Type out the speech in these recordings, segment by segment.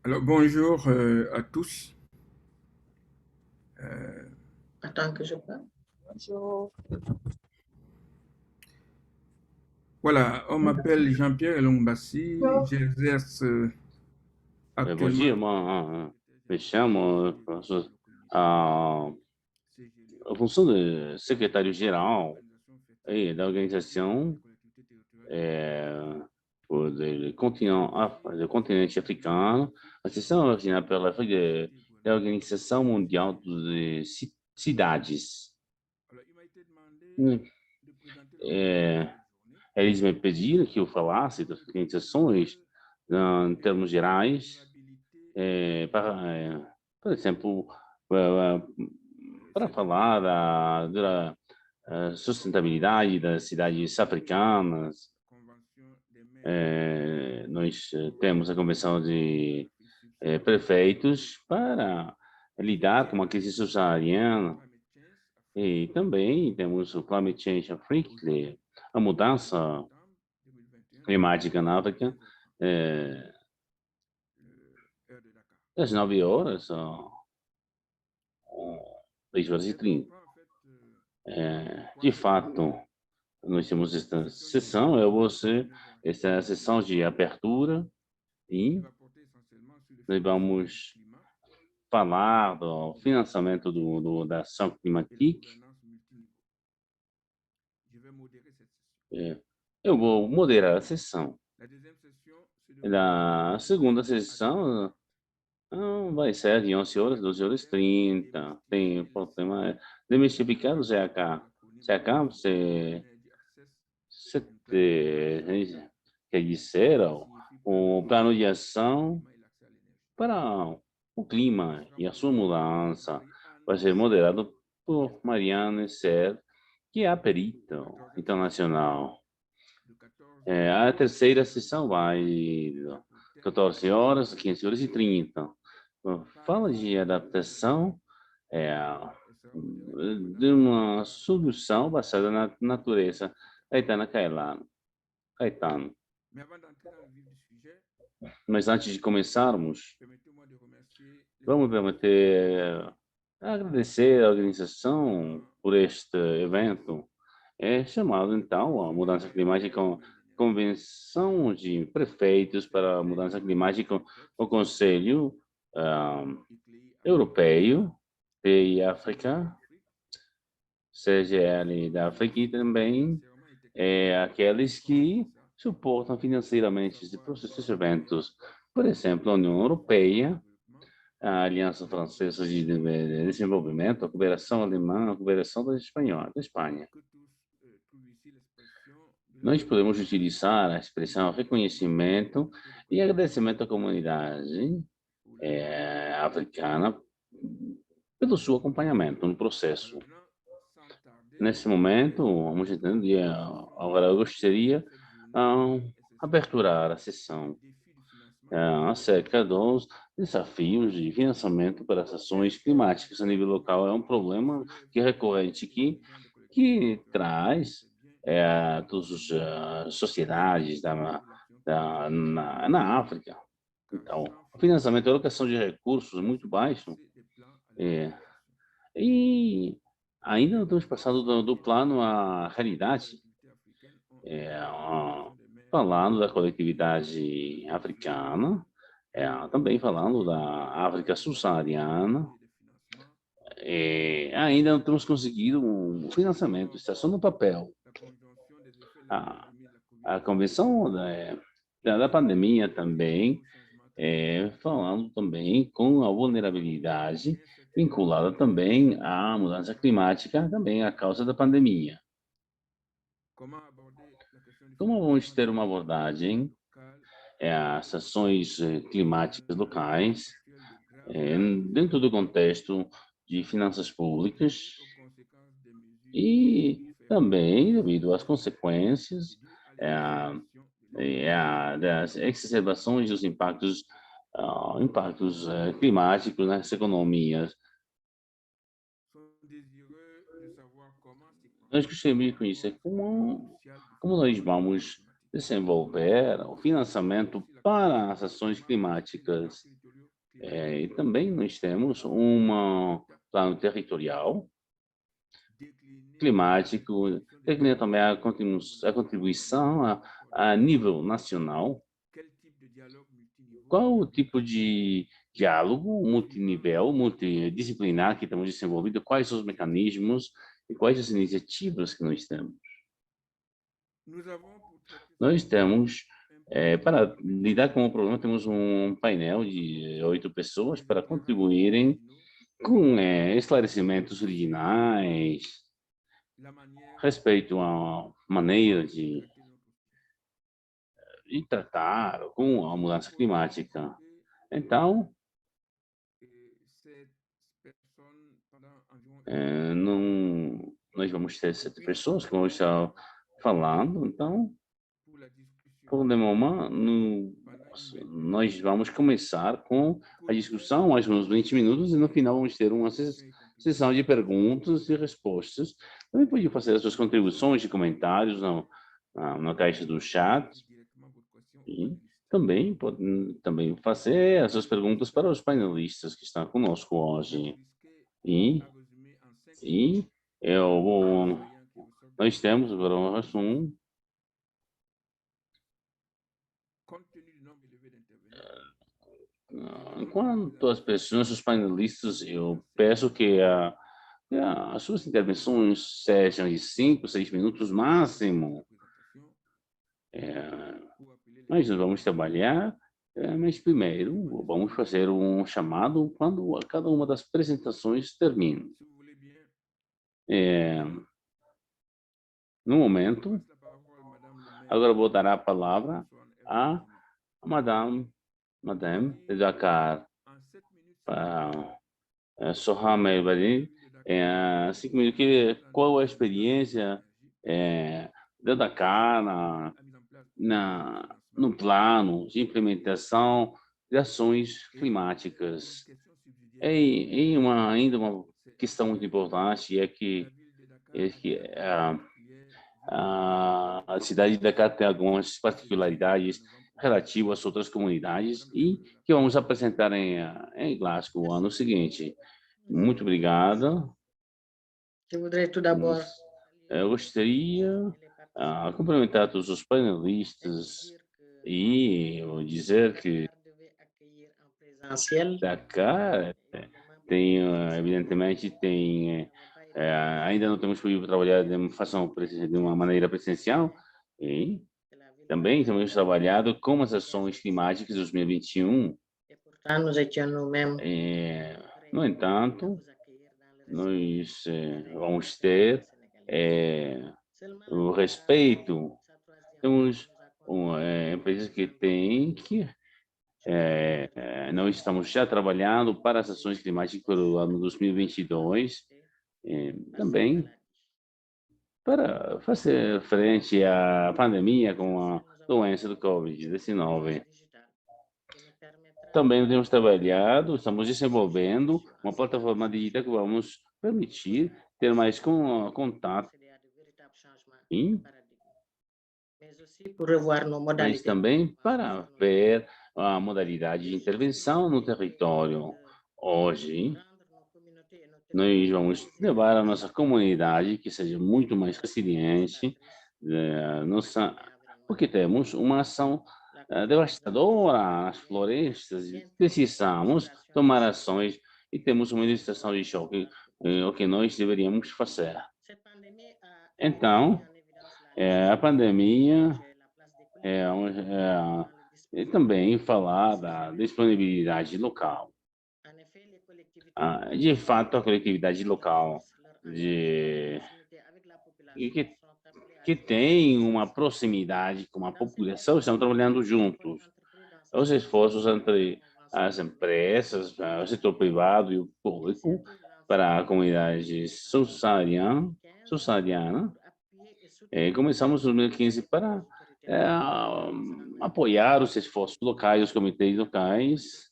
Alors, bonjour à tous. Attends que je parle. Bonjour. Voilà, on m'appelle Jean-Pierre Elongbassi. J'exerce Bom actuellement dia, le me chamo, a, a função de secretário-geral da organização é, do continente africano, a seção originada pela da Organização Mundial de Cidades. Alors, il m'a été demandé Hum, de présenter l'organisation de É, la journée. eles me pediram que eu falasse das Je organizações que em termos la gerais, durabilité é, para, é, por exemplo, para c'est de falar da sustentabilidade das cidades africanas. la Convention des maires Nós temos a africains convenção de d'Afrique subsaharienne, prefeitos para lidar com a crise subsaariana Climate Change Afrique, e também temos o Climate Change Afrique, a mudança septembre 2021, climática na África, 13h30, é, heure de Dakar. das 9 horas às 10 horas e Elle 30. comprend en fait trois De sessions. fato, nós temos La esta session sessão, d'inauguration esta é a 9h30 sessão de abertura qui e va porter essentiellement sur le nós financement du vamos climat falar do financiamento da ação et la climática. gouvernance multiniveau. Je vais modérer cette session. É, eu vou moderar a sessão. La deuxième session se déroulera Na de segunda 11h à sessão, 12h30. vai ser de 11 horas, Avec le 12 horas thème 30. Tem démystifier o le tema CAC, Demystificar o c'est CAK. un acronyme CAK, Climate você, Energy Access você and Climate Action Plan, quer dizer, qui signifie plan o d'action plano de pour le ação climat et l'accès à l'énergie. para o Il clima sera e a sua modéré par mudança. Marie-Anne Vai ser Serre, moderado por Marianne Serre, que é a le perita quatorzième session internacional. de 14h A terceira à sessão 15h30 vai avec le thème 14 horas, Adaptation 15 horas e 30. par Fala les de solutions adaptação, é, naturelles. Elle sera modérée par de Madame uma Caetana solução baseada na natureza. Caetano Caetano. Caetano. Mais avant d'entrer dans le vif du sujet, Mas antes de começarmos, permettez-moi de remercier les vamos organisateurs permitir agradecer a organização euh, por este evento. É chamado, então, a mudança Congrès climática, africain de l'énergie. Convenção de Prefeitos C'est para a l'un Mudança des Climática, sept o sessions Conselho ah, éclairées africaines, Europeu e CGL África, Afrique, CGL da África e também financièrement interconnectées aqueles que grâce suportam à financeiramente savoir esses l'Union eventos. Por exemplo, a União africaine de Europeia, développement, a Aliança Francesa de Desenvolvimento, a Cooperação Alemã, a Cooperação da Espanhola, da on Espanha. peut tous trouver ici l'expression de la Nós podemos reconnaissance utilizar a et expressão l'agradecement reconhecimento et e reconnaissance agradecimento à comunidade pour l'appui africana pelo seu acompanhamento no Alors processo. maintenant, sans tarder, Nesse momento, vamos entender, agora eu gostaria cette journée ah, SSFP, aperturar a le sessão défi du financement climatique à acerca l'échelle dos locale. desafios de financiamento para as ações climáticas a nível local. É um problema Soulève que é les recorrente aqui, besoins des collectivités que territoriales et traz c'est bien todas as ici sociedades que l'action climatique na África. car Então, sans o financement, financiamento e alocação de recursos é c'est muito pour baixo passer des plans à la é, réalisation. e ainda não temos passado do Et plano enfin, à les realidade. collectivités africaines ont É, également la Convention des maires falando da de coletividade l'Afrique africana, também falando qui da África doit subsaariana, apporter des financements ainda não temos conseguido um financiamento, alors está só no papel. la Convention des effets de la A, pandémie de la a COVID-19 convenção da pandemia relative também, au changement climatique falando também com a vulnerabilidade incertaine vinculada também à mudança climática, também à causa da pandemia. comment aborder la question du Como vamos financement ter des uma actions climatiques abordagem locales as ações climáticas dans un contexte locais, actuel de grave crise dentro do contexto de finanças públicas et aux conséquences des mesures e pour faire face também aux devido às effets consequências dus à l'exacerbation de l'énergie das exacerbações dos impactos climáticos nas economias. sont désireux de savoir comment s'y Nós prendre gostaríamos de pour avoir conhecer ce pilier como, crucial du como nós financement vamos climatique. desenvolver o Nous aborderons financiamento aussi la question para du as ações développement et des climáticas. parcs territoriaux E também nós temos um plano territorial climático, declina também a contribuição a nível nacional. Qual o tipo de diálogo multinível, multidisciplinar que estamos desenvolvendo? Quais os mecanismos e quais as iniciativas que nós temos? Nós temos, para lidar com o problema, temos um painel de 8 pessoas para contribuírem com esclarecimentos originais, respeito à maneira de tratar com a mudança climática. Então, nós vamos ter 7 pessoas que vão estar falando. Então, por o momento, nós vamos começar com a discussão, mais uns 20 minutos, e no final vamos ter uma sessão de perguntas e respostas. Também pode fazer as suas contribuições e comentários na caixa do chat. E também pode fazer as suas perguntas para os painelistas que estão conosco hoje. E nós temos agora um assunto. Quanto às pessoas, os painelistas, eu peço que as suas intervenções sejam de 5, 6 minutos máximo. Nós vamos trabalhar, mas primeiro vamos fazer um chamado quando cada uma das apresentações termina. No momento, agora vou dar a palavra a Madame Dakar Soham El-Badin. 5 minutos. Qual a experiência da Dakar no plano de implementação de ações climáticas? Ainda uma questão muito importante é que a cidade de Dakar tem algumas particularidades relativas às outras comunidades e que vamos apresentar em Glasgow no ano seguinte. Muito obrigada. Eu gostaria de cumprimentar todos os panelistas e dizer que Dakar evidentemente ainda não temos podido trabalhar de uma maneira presencial, e também temos trabalhado com as ações climáticas de 2021. No entanto, nós vamos ter o respeito. Temos empresas que têm que nós estamos já trabalhando para as ações climáticas para o ano 2022, também para fazer frente à pandemia com a doença do Covid-19. Também temos trabalhado, estamos desenvolvendo uma plataforma digital que vamos permitir ter mais contato, mas também para ver a modalidade de intervenção no território. Hoje, nós vamos levar a nossa comunidade que seja muito mais resiliente, porque temos uma ação devastadora nas florestas e precisamos tomar ações e temos uma legislação de choque, o que nós deveríamos fazer. Então, a pandemia e também falar da disponibilidade local. De fato, a coletividade local que tem uma proximidade com a população estão trabalhando juntos. Os esforços entre as empresas, o setor privado e o público para a comunidade subsaariana. Começamos em 2015 para apoiar os esforços locais, os comitês locais,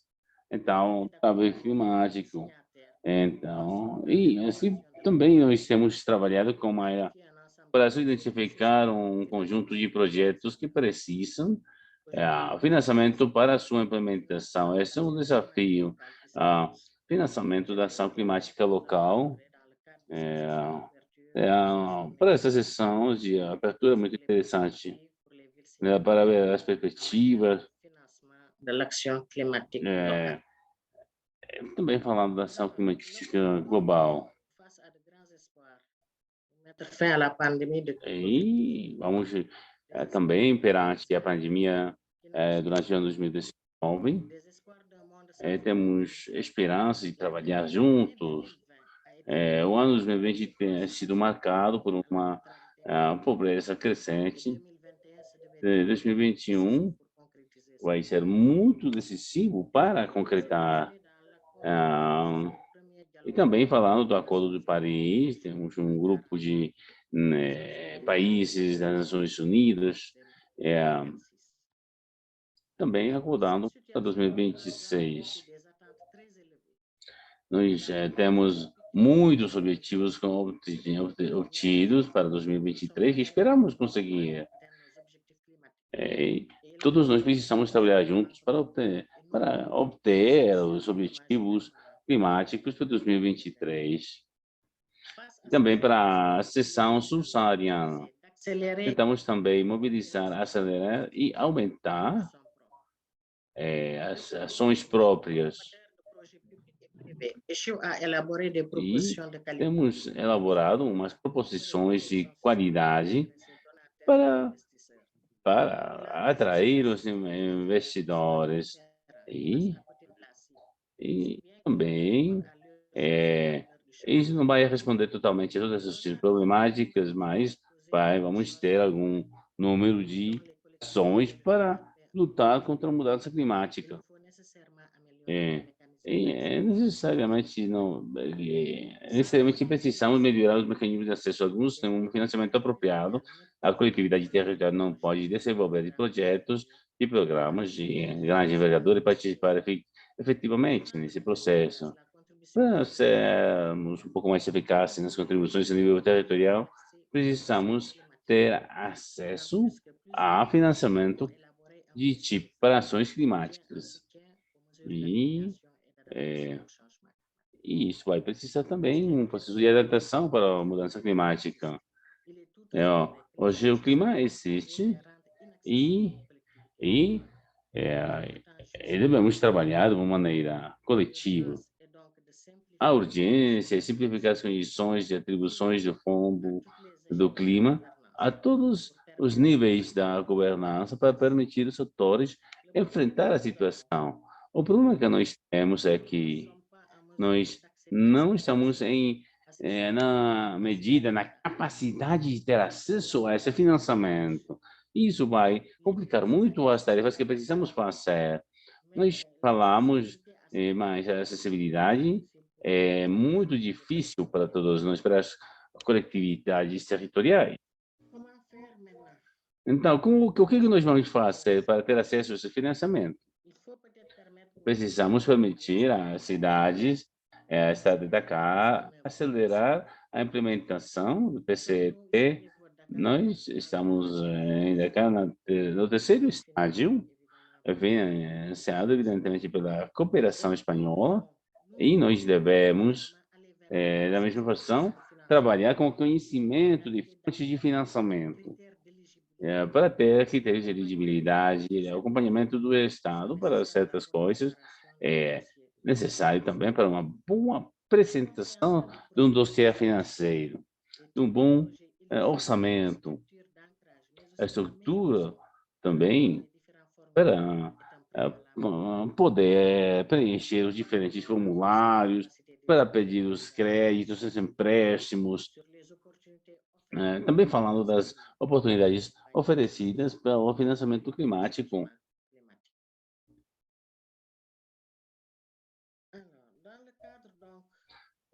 então, trabalho climático. Então, e assim também nós temos trabalhado para identificar um conjunto de projetos que precisam O financiamento para a sua implementação. Esse é um desafio. Financiamento da ação climática local. Para essa sessão de abertura muito interessante, né, para ver as perspectivas. de l'action climatique locale. Também falando da ação climática global. Mettre fin à la pandémie de E vamos também perante a pandemia durante o ano 2019, temos esperança de trabalhar juntos. O ano 2020 tem sido marcado por uma pobreza crescente. 2021 vai ser muito decisivo para concretar. E também falando do Acordo de Paris, temos um grupo de países das Nações Unidas também acordando para 2026. Nós temos muitos objetivos obtidos para 2023 que esperamos conseguir. Todos nós precisamos trabalhar juntos para obter os objetivos climáticos para 2023. Também para a seção subsaariana. Tentamos também mobilizar, acelerar e aumentar as ações próprias. E temos elaborado umas proposições de qualidade para atrair os investidores e também isso não vai responder totalmente a todas essas problemáticas, mas vamos ter algum número de ações para lutar contra a mudança climática. Necessariamente precisamos melhorar os mecanismos de acesso. Alguns têm um financiamento apropriado. A coletividade territorial não pode desenvolver projetos e programas de grande envergadura e participar efetivamente nesse processo. Para sermos um pouco mais eficazes nas contribuições a nível territorial, precisamos ter acesso a financiamento de tipo para ações climáticas. E isso vai precisar também um processo de adaptação para a mudança climática. Hoje o clima existe e devemos trabalhar de uma maneira coletiva. A urgência é simplificar as condições de atribuições do fundo do clima a todos os níveis da governança para permitir os atores enfrentar a situação. O problema que nós temos é que nós não estamos na medida, na capacidade de ter acesso a esse financiamento. Isso vai complicar muito as tarefas que precisamos fazer. Nós falamos, mas a acessibilidade é muito difícil para todos nós, para as coletividades territoriais. Então, o que nós vamos fazer para ter acesso a esse financiamento? Precisamos permitir às cidades, a Estado de Dakar, acelerar a implementação do PCT. Nós estamos ainda no terceiro estágio, financiado evidentemente pela cooperação espanhola, e nós devemos, da mesma forma, trabalhar com o conhecimento de fontes de financiamento, para ter critérios de elegibilidade, acompanhamento do Estado para certas coisas, necessário também para uma boa apresentação de um dossiê financeiro, de um bom orçamento, a estrutura também para poder preencher os diferentes formulários, para pedir os créditos, os empréstimos, também falando das oportunidades oferecidas para o financiamento climático.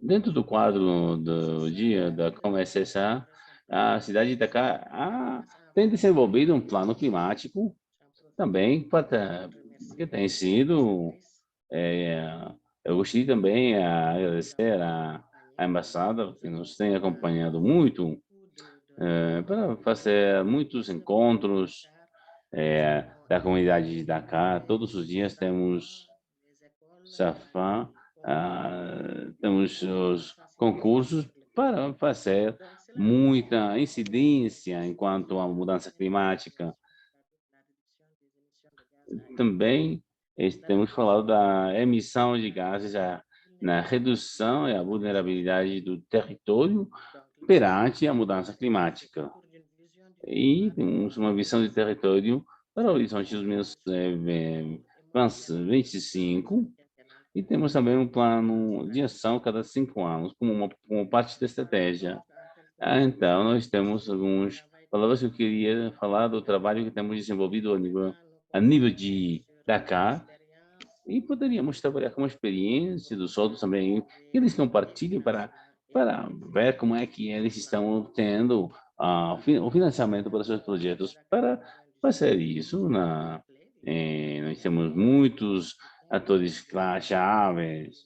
Dentro do quadro do dia da COMESA, a cidade de Dakar tem desenvolvido um plano climático também que tem sido. Eu gostaria também de agradecer a embaixada que nos tem acompanhado muito para fazer muitos encontros da comunidade de Dakar. Todos os dias temos Safã, temos os concursos para fazer muita incidência enquanto à mudança climática. Também temos falado da emissão de gases, na redução e a vulnerabilidade do território perante a mudança climática. E temos uma visão de território para o horizonte dos 2025, e temos também um plano de ação cada 5 anos, como parte da estratégia. Então, nós temos algumas palavras que eu queria falar do trabalho que temos desenvolvido a nível de Dakar, e poderíamos trabalhar com a experiência dos outros também, que eles compartilhem para ver como é que eles estão tendo o financiamento para seus projetos. Para fazer isso, nós temos muitos atores chaves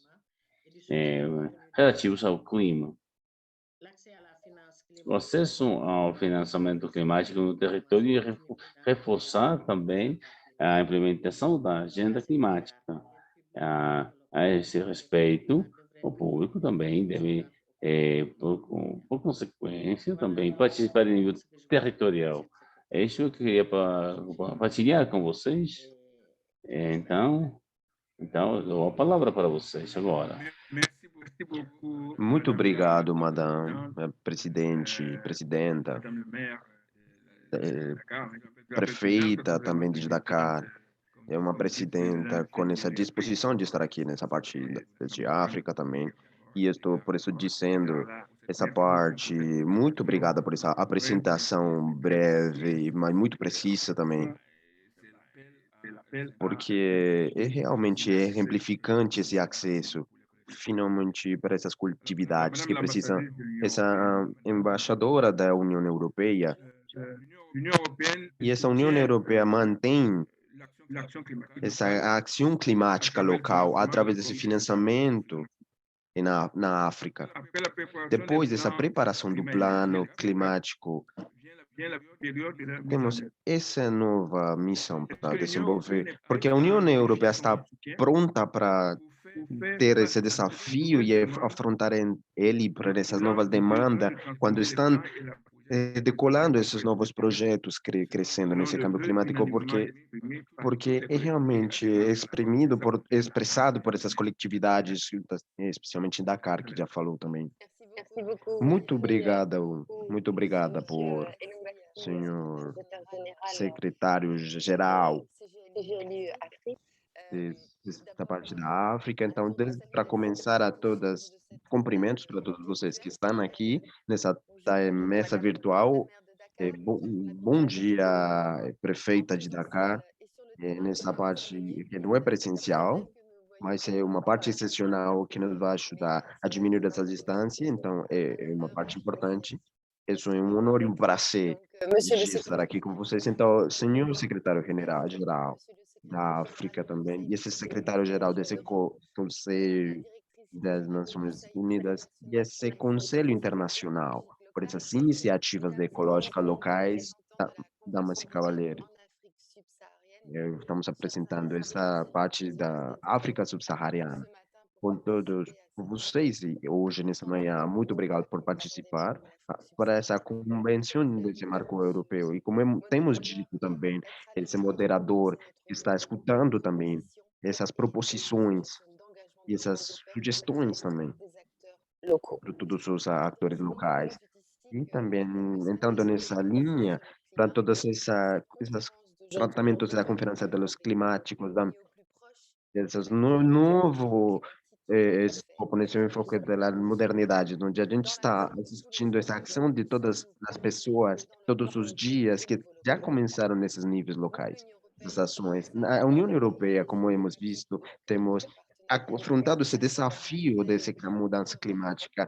relativos ao clima. O acesso ao financiamento climático no território e reforçar também a implementação da agenda climática. A esse respeito, o público também deve, por consequência, também participar em nível territorial. É isso que eu queria partilhar com vocês. Então, eu dou a palavra para vocês agora. Muito obrigado, madame, presidenta, prefeita também de Dakar. É uma presidenta com essa disposição de estar aqui nessa parte de África também. E estou, por isso, dizendo essa parte. Muito obrigada por essa apresentação breve, mas muito precisa também. Porque realmente é exemplificante esse acesso, finalmente, para essas coletividades que precisam. Essa embaixadora da União Europeia, e essa União Europeia mantém essa ação climática local através desse financiamento na África. Depois dessa preparação do plano climático, temos essa nova missão para desenvolver, porque a União Europeia está pronta para ter esse desafio e afrontar ele para essas novas demandas, quando estão decolando esses novos projetos, crescendo nesse câmbio climático, porque é realmente expressado por essas coletividades, especialmente em Dakar, que já falou também. Muito obrigada por senhor secretário-geral da parte da África. Então, para começar, cumprimentos para todos vocês que estão aqui nessa mesa virtual. Bom dia, prefeita de Dakar. Nessa parte que não é presencial, mas é uma parte excepcional que nos vai ajudar a diminuir essa distância. Então, é uma parte importante. Isso é um honor e um prazer de estar aqui com vocês. Então, senhor secretário-geral da África também, e esse secretário-geral desse Conselho das Nações Unidas, e esse Conselho Internacional, por essas iniciativas ecológicas locais, damas e cavalheiros. Estamos apresentando essa parte da África subsaariana. Com todos vocês, e hoje, nessa manhã, muito obrigado por participar para essa convenção desse marco europeu. E como temos dito também, esse moderador está escutando também essas proposições e essas sugestões também para todos os atores locais. E também, entrando nessa linha, para todas essas tratamentos da Conferência dos Climáticos, esses novo nesse enfoque da modernidade, onde a gente está assistindo essa ação de todas as pessoas, todos os dias, que já começaram nesses níveis locais, essas ações. A União Europeia, como hemos visto, temos afrontado esse desafio dessa mudança climática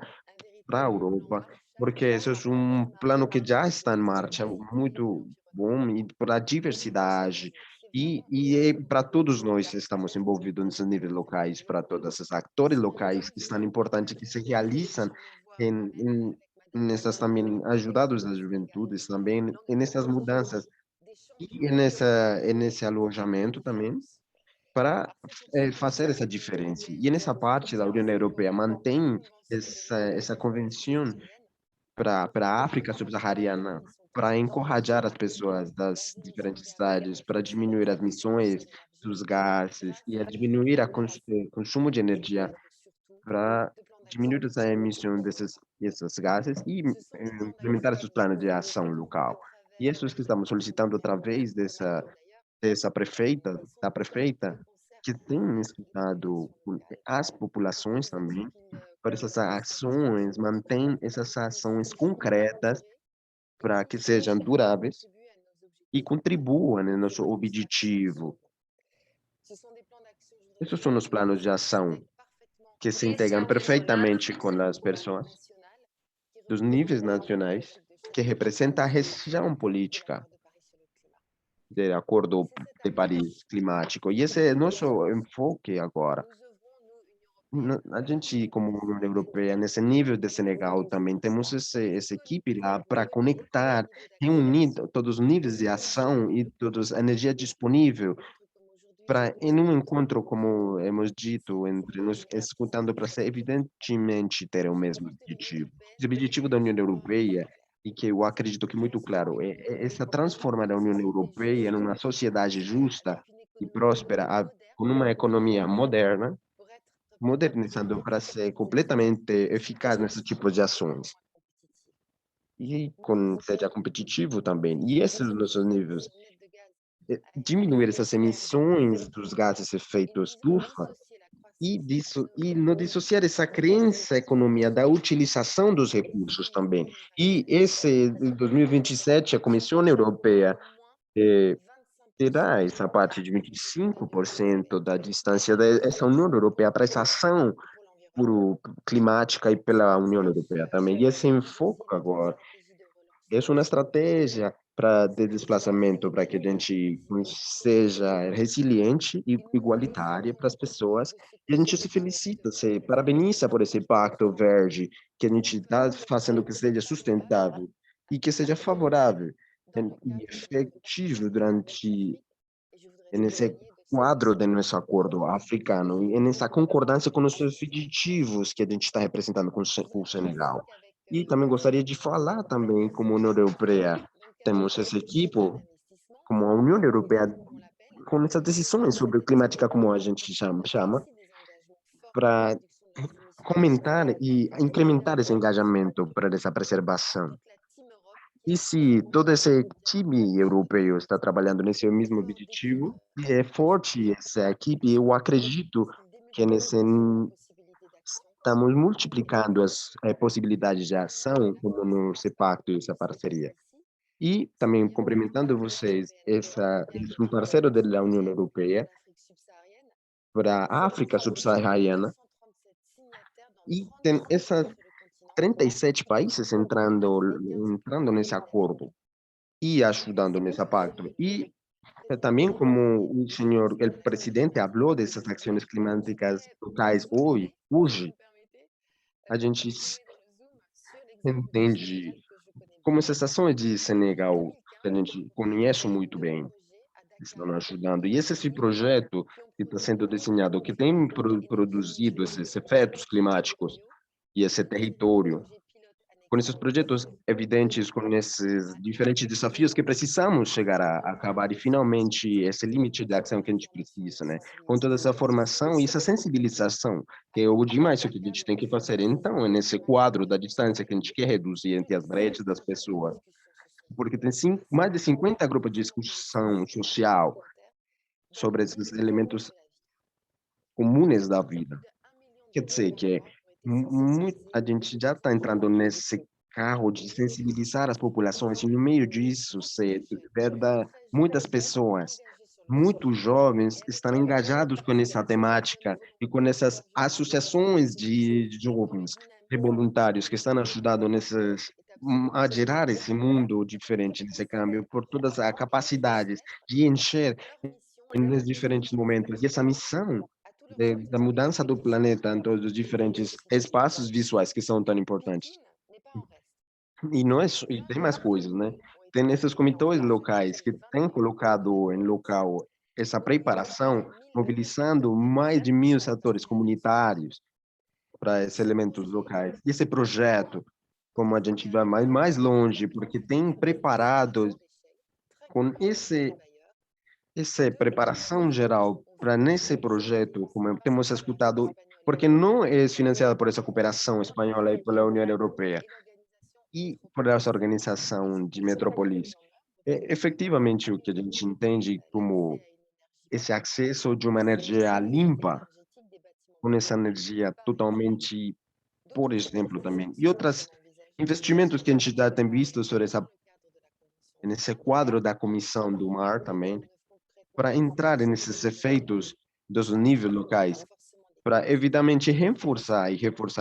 para a Europa, porque esse é um plano que já está em marcha, muito bom, e para a diversidade, e para todos nós que estamos envolvidos nesses níveis locais, para todos esses atores locais que são importantes, que se realizam nessas também, ajudados das juventudes também, e nessas mudanças, E nesse alojamento também, para fazer essa diferença. E nessa parte da União Europeia mantém essa convenção para a África subsaariana, para encorajar as pessoas das diferentes cidades, para diminuir as emissões dos gases e a diminuir o consumo de energia, para diminuir essa emissão desses gases e implementar esses planos de ação local. E isso que estamos solicitando através da prefeita, que tem escutado as populações também, para essas ações, mantém essas ações concretas para que sejam duráveis e contribuam no nosso objetivo. Esses são os planos de ação que se integram perfeitamente com as pessoas dos níveis nacionais, que representam a região política do Acordo de Paris climático. E esse é nosso enfoque agora. A gente, como União Europeia, nesse nível de Senegal também, temos essa equipe lá para conectar, reunir todos os níveis de ação e toda a energia disponível para, em um encontro, como hemos dito, entre nós, escutando para ser evidentemente ter o mesmo objetivo. O objetivo da União Europeia, e que eu acredito que muito claro, é essa transformar a União Europeia numa sociedade justa e próspera, com uma economia moderna, modernizando para ser completamente eficaz nesse tipo de ações. E seja competitivo também. E esses são os nossos níveis. Diminuir essas emissões dos gases de efeito estufa e não dissociar essa crença economia da utilização dos recursos também. E esse, em 2027, a Comissão Europeia terá essa parte de 25% da distância dessa União Europeia para essa ação climática e pela União Europeia também. E esse enfoque agora é uma estratégia para de desplazamento, para que a gente seja resiliente e igualitária para as pessoas. E a gente se felicita, se parabeniza por esse pacto verde, que a gente está fazendo que seja sustentável e que seja favorável e efetivo nesse quadro de nosso acordo africano e nessa concordância com os objetivos que a gente está representando com o Senegal. E também gostaria de falar também, como União Europeia, temos esse equipe, como a União Europeia, com essas decisões sobre climática, como a gente chama, para comentar e incrementar esse engajamento para essa preservação. E se todo esse time europeu está trabalhando nesse mesmo objetivo, é forte essa equipe, eu acredito que estamos multiplicando as possibilidades de ação, como no pacto e essa parceria. E também, cumprimentando vocês, esse é um parceiro da União Europeia para a África subsaariana, e tem essas 37 países entrando nesse acordo e ajudando nesse pacto. E também, como o presidente falou dessas ações climáticas locais hoje, a gente entende como essas ações de Senegal, que a gente conhece muito bem, estão ajudando. E esse projeto que está sendo desenhado, que tem produzido esses efeitos climáticos e esse território, com esses projetos evidentes, com esses diferentes desafios que precisamos chegar a acabar e finalmente esse limite de ação que a gente precisa, né? Com toda essa formação e essa sensibilização, que é o demais que a gente tem que fazer. Então, é nesse quadro da distância que a gente quer reduzir entre as brechas das pessoas, porque tem mais de 50 grupos de discussão social sobre esses elementos comuns da vida. Quer dizer que a gente já está entrando nesse carro de sensibilizar as populações, e no meio disso, muitas pessoas, muitos jovens estão engajados com essa temática e com essas associações de jovens, de voluntários que estão ajudando a gerar esse mundo diferente, nesse câmbio, por todas as capacidades de encher nos diferentes momentos. E essa missão da mudança do planeta em todos os diferentes espaços visuais que são tão importantes. E não é e tem mais coisas, né? tem esses comitês locais que têm colocado em local essa preparação, mobilizando mais de 1.000 atores comunitários para esses elementos locais. E esse projeto, como a gente vai mais longe, porque tem preparado com essa preparação geral para nesse projeto, como temos escutado, porque não é financiado por essa cooperação espanhola e pela União Europeia e por essa organização de metrópolis. É efetivamente o que a gente entende como esse acesso de uma energia limpa, com essa energia totalmente, por exemplo, também, e outros investimentos que a gente já tem visto sobre nesse quadro da Comissão do Mar também, para entrar nesses efeitos dos níveis locais, para evidentemente reforçar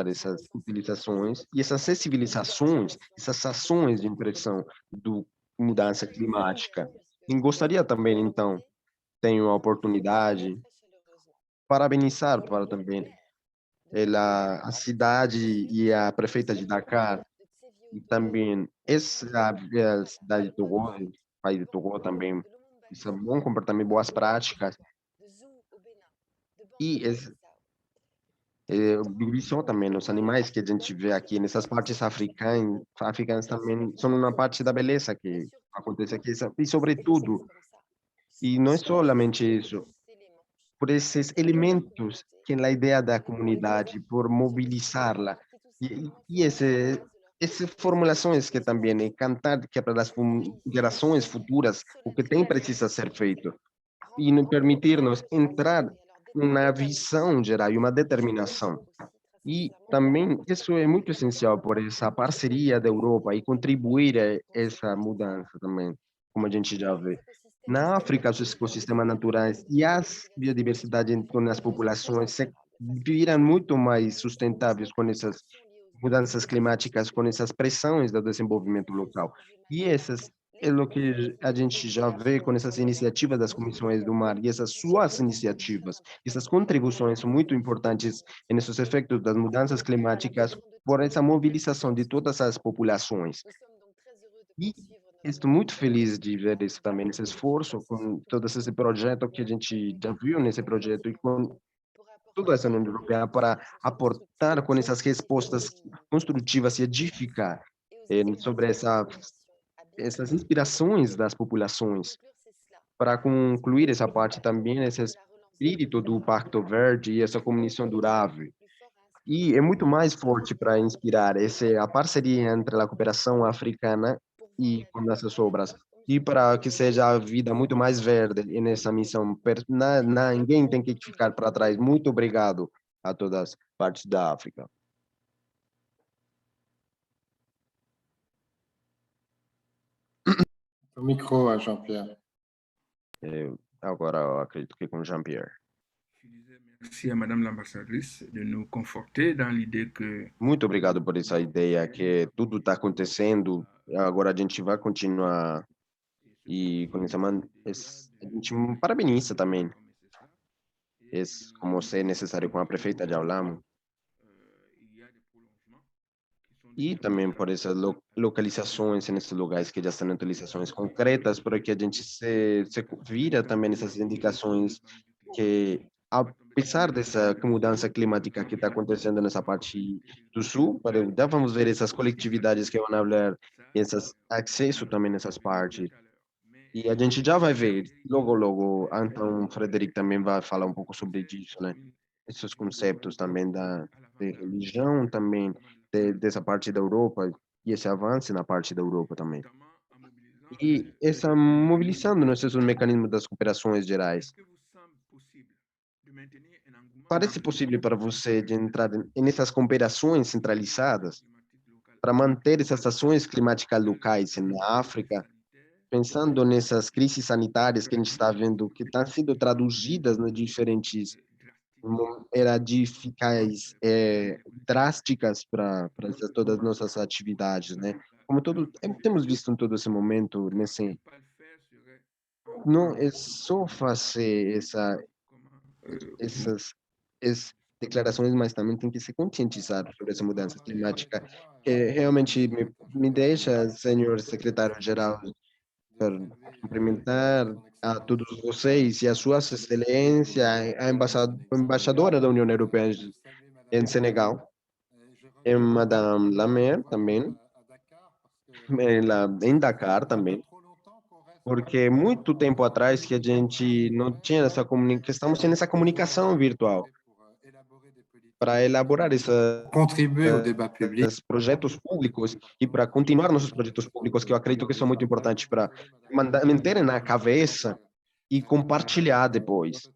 essas utilizações e essas sensibilizações, essas ações de impressão do mudança climática. E gostaria também, então, tenho a oportunidade parabenizar para também a cidade e a prefeita de Dakar e também a cidade de Togo, o país de Togo também, isso é bom comportamento, boas práticas e Bibição também, os animais que a gente vê aqui nessas partes africanas também são uma parte da beleza que acontece aqui, e sobretudo, e não é solamente isso, por esses elementos que é a ideia da comunidade, por mobilizá-la, e essas formulações que também é cantar que é para as gerações futuras o que tem precisa ser feito, e não permitir-nos entrar na visão geral e uma determinação. E também isso é muito essencial por essa parceria da Europa e contribuir a essa mudança também, como a gente já vê. Na África, os ecossistemas naturais e as biodiversidade entre as populações se viram muito mais sustentáveis com essas mudanças climáticas, com essas pressões do desenvolvimento local. E essas é o que a gente já vê com essas iniciativas das comissões do mar e essas suas iniciativas, essas contribuições são muito importantes nesses efeitos das mudanças climáticas por essa mobilização de todas as populações. E estou muito feliz de ver isso também, esse esforço com todo esse projeto que a gente já viu nesse projeto e com toda essa União Europeia para aportar com essas respostas construtivas e edificar sobre essas inspirações das populações. Para concluir essa parte também, esse espírito do Pacto Verde e essa comunicação durável. E é muito mais forte para inspirar a parceria entre a cooperação africana e com essas obras. E para que seja a vida muito mais verde nessa missão. Ninguém tem que ficar para trás. Muito obrigado a todas as partes da África. O micro, Jean-Pierre. Agora eu acredito que com Jean-Pierre. Merci à Madame l'ambassadrice de nous conforter dans l'idée que Muito obrigado por essa ideia que tudo está acontecendo. Agora a gente vai continuar e com essa a gente parabeniza também. Como se é necessário com a prefeita de Aulamo. E também por essas localizações nesses lugares que já estão em utilizações concretas, para que a gente se vira também nessas indicações que, apesar dessa mudança climática que está acontecendo nessa parte do sul, já vamos ver essas coletividades que vão falar, esses acesso também nessas partes. E a gente já vai ver, logo, então Frederic também vai falar um pouco sobre isso, né? Esses conceitos também de religião, também dessa parte da Europa, e esse avanço na parte da Europa também. E essa mobilizando nesses mecanismos das cooperações gerais. Parece possível para você de entrar nessas cooperações centralizadas para manter essas ações climáticas locais na África, pensando nessas crises sanitárias que a gente está vendo, que estão sendo traduzidas nas diferentes eradicais, drásticas para todas as nossas atividades, né? Como temos visto em todo esse momento, não é só fazer essas declarações, mas também tem que se conscientizar sobre essa mudança climática, que realmente me deixa, senhor secretário-geral, cumprimentar a todos vocês e a Sua Excelência, a embaixadora da União Europeia em Senegal, e Madame Lamer também, em Dakar também, porque muito tempo atrás que a gente não tinha essa comunicação, estamos tendo essa comunicação virtual para elaborar Contribuer au débat public. esses projetos públicos e para continuar nossos projetos públicos, que eu acredito que são muito importantes para manterem na cabeça e compartilhar depois.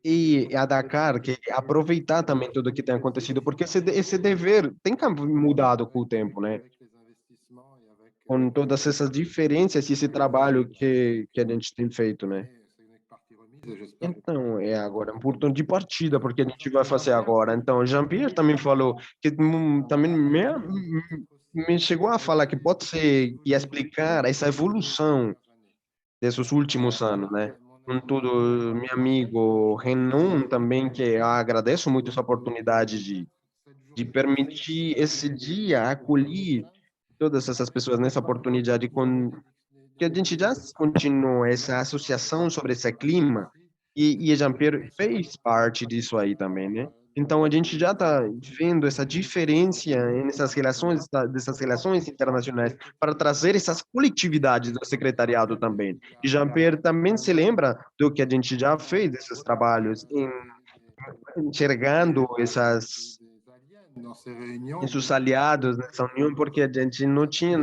E a Dakar, que aproveitar também tudo que tem acontecido, porque esse dever tem mudado com o tempo, né? Com todas essas diferenças e esse trabalho que a gente tem feito, né? Então, é agora um ponto de partida, porque a gente vai fazer agora. Então, Jean-Pierre também falou que também me chegou a falar que pode ser e explicar essa evolução desses últimos anos, né? Com todo meu amigo Renan também, que eu agradeço muito essa oportunidade de permitir esse dia acolher todas essas pessoas nessa oportunidade com que a gente já continuou essa associação sobre esse clima e a Jean-Pierre fez parte disso aí também, né? Então a gente já está vendo essa diferença nessas relações dessas relações internacionais para trazer essas coletividades do secretariado também. E Jean-Pierre também se lembra do que a gente já fez esses trabalhos enxergando esses aliados nessa união, porque a gente não tinha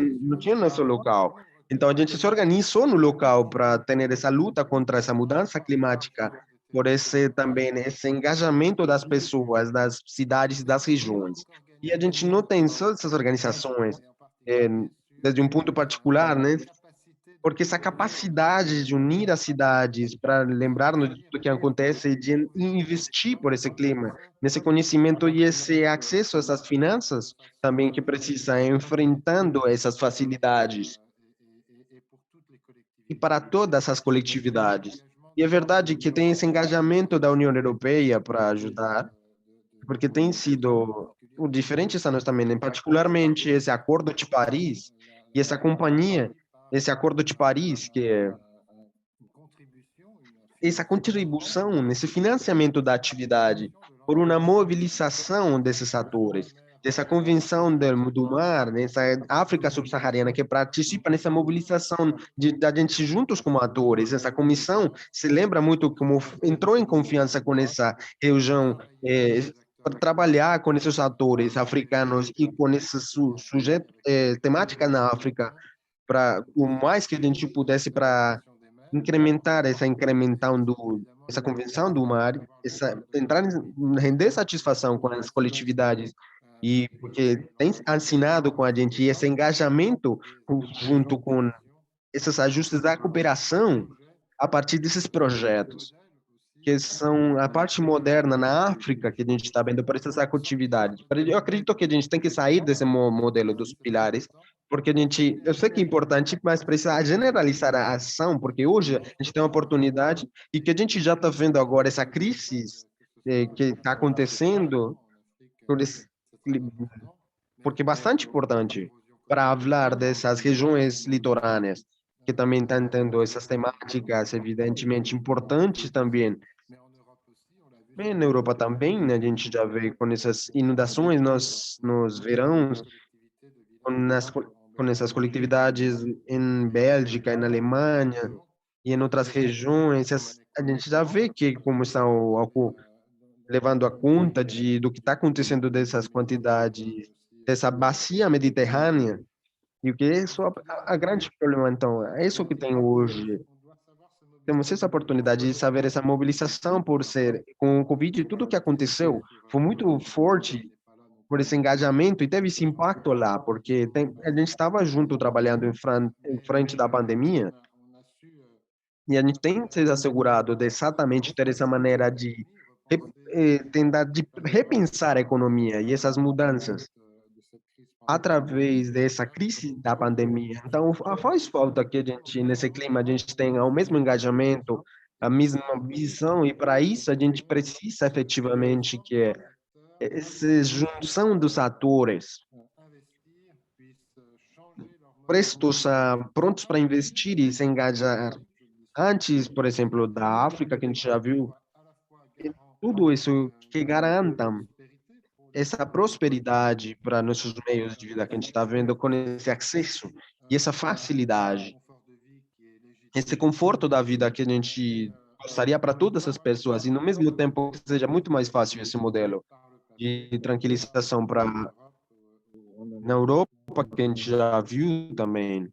nosso local. Então, a gente se organizou no local para ter essa luta contra essa mudança climática, por esse também esse engajamento das pessoas, das cidades e das regiões. E a gente não tem só essas organizações, desde um ponto particular, né? Porque essa capacidade de unir as cidades para lembrar-nos do que acontece e de investir por esse clima, nesse conhecimento e esse acesso a essas finanças também que precisa enfrentando essas facilidades e para todas as coletividades. E é verdade que tem esse engajamento da União Europeia para ajudar, porque tem sido diferentes anos também, né? Particularmente esse Acordo de Paris e essa companhia, esse Acordo de Paris, que é essa contribuição nesse financiamento da atividade por uma mobilização desses atores, dessa convenção do mar, nessa África subsaariana que participa nessa mobilização da gente juntos como atores. Essa comissão se lembra muito como entrou em confiança com essa região para trabalhar com esses atores africanos e com esse sujeito temática na África para o mais que a gente pudesse para incrementar essa convenção do mar, render satisfação com as coletividades e porque tem assinado com a gente esse engajamento junto com esses ajustes da cooperação a partir desses projetos que são a parte moderna na África que a gente está vendo por essas atividades. Eu acredito que a gente tem que sair desse modelo dos pilares, porque eu sei que é importante, mas precisa generalizar a ação, porque hoje a gente tem uma oportunidade e que a gente já está vendo agora essa crise que está acontecendo, porque é bastante importante para falar dessas regiões litorâneas, que também estão tendo essas temáticas evidentemente importantes também. Bem, na Europa também, né, a gente já vê com essas inundações nos verões, com essas coletividades em Bélgica, em Alemanha e em outras regiões, a gente já vê que como estão levando a conta do que está acontecendo dessas quantidades, dessa bacia mediterrânea, e o que é isso a grande problema, então, é isso que tem hoje. Temos essa oportunidade de saber essa mobilização por ser, com o Covid, tudo que aconteceu foi muito forte por esse engajamento e teve esse impacto lá, porque a gente estava junto trabalhando em frente da pandemia e a gente tem se assegurado de exatamente ter essa maneira de tentar de repensar a economia e essas mudanças através dessa crise da pandemia. Então, faz falta que a gente, nesse clima, a gente tenha o mesmo engajamento, a mesma visão, e para isso a gente precisa efetivamente que essa junção dos atores prontos para investir e se engajar. Antes, por exemplo, da África, que a gente já viu, tudo isso que garantam essa prosperidade para nossos meios de vida que a gente está vendo com esse acesso e essa facilidade, esse conforto da vida que a gente gostaria para todas as pessoas e, no mesmo tempo, que seja muito mais fácil esse modelo de tranquilização para na Europa, que a gente já viu também,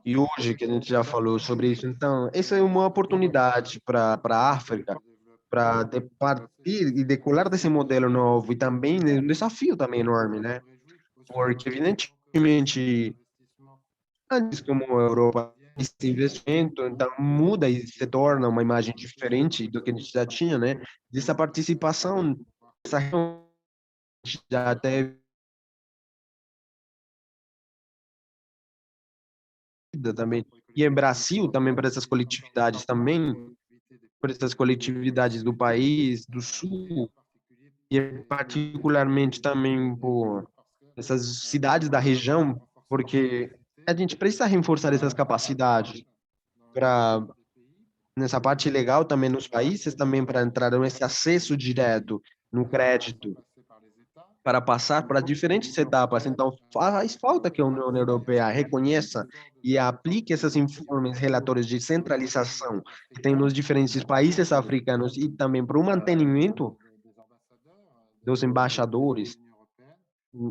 e hoje que a gente já falou sobre isso. Então, essa é uma oportunidade para a África, para partir e decolar desse modelo novo, e também é um desafio também enorme, né? Porque, evidentemente, antes como a Europa, esse investimento, então, muda e se torna uma imagem diferente do que a gente já tinha, né? Dessa participação, essa já teve também, e em Brasil também para essas coletividades também, para essas coletividades do país, do Sul, e particularmente também por essas cidades da região, porque a gente precisa reforçar essas capacidades para nessa parte legal também nos países, também para entrar nesse acesso direto no crédito, para passar para diferentes etapas. Então, faz falta que a União Europeia reconheça e aplique esses informes relatórios de centralização que tem nos diferentes países africanos e também para o mantenimento dos embaixadores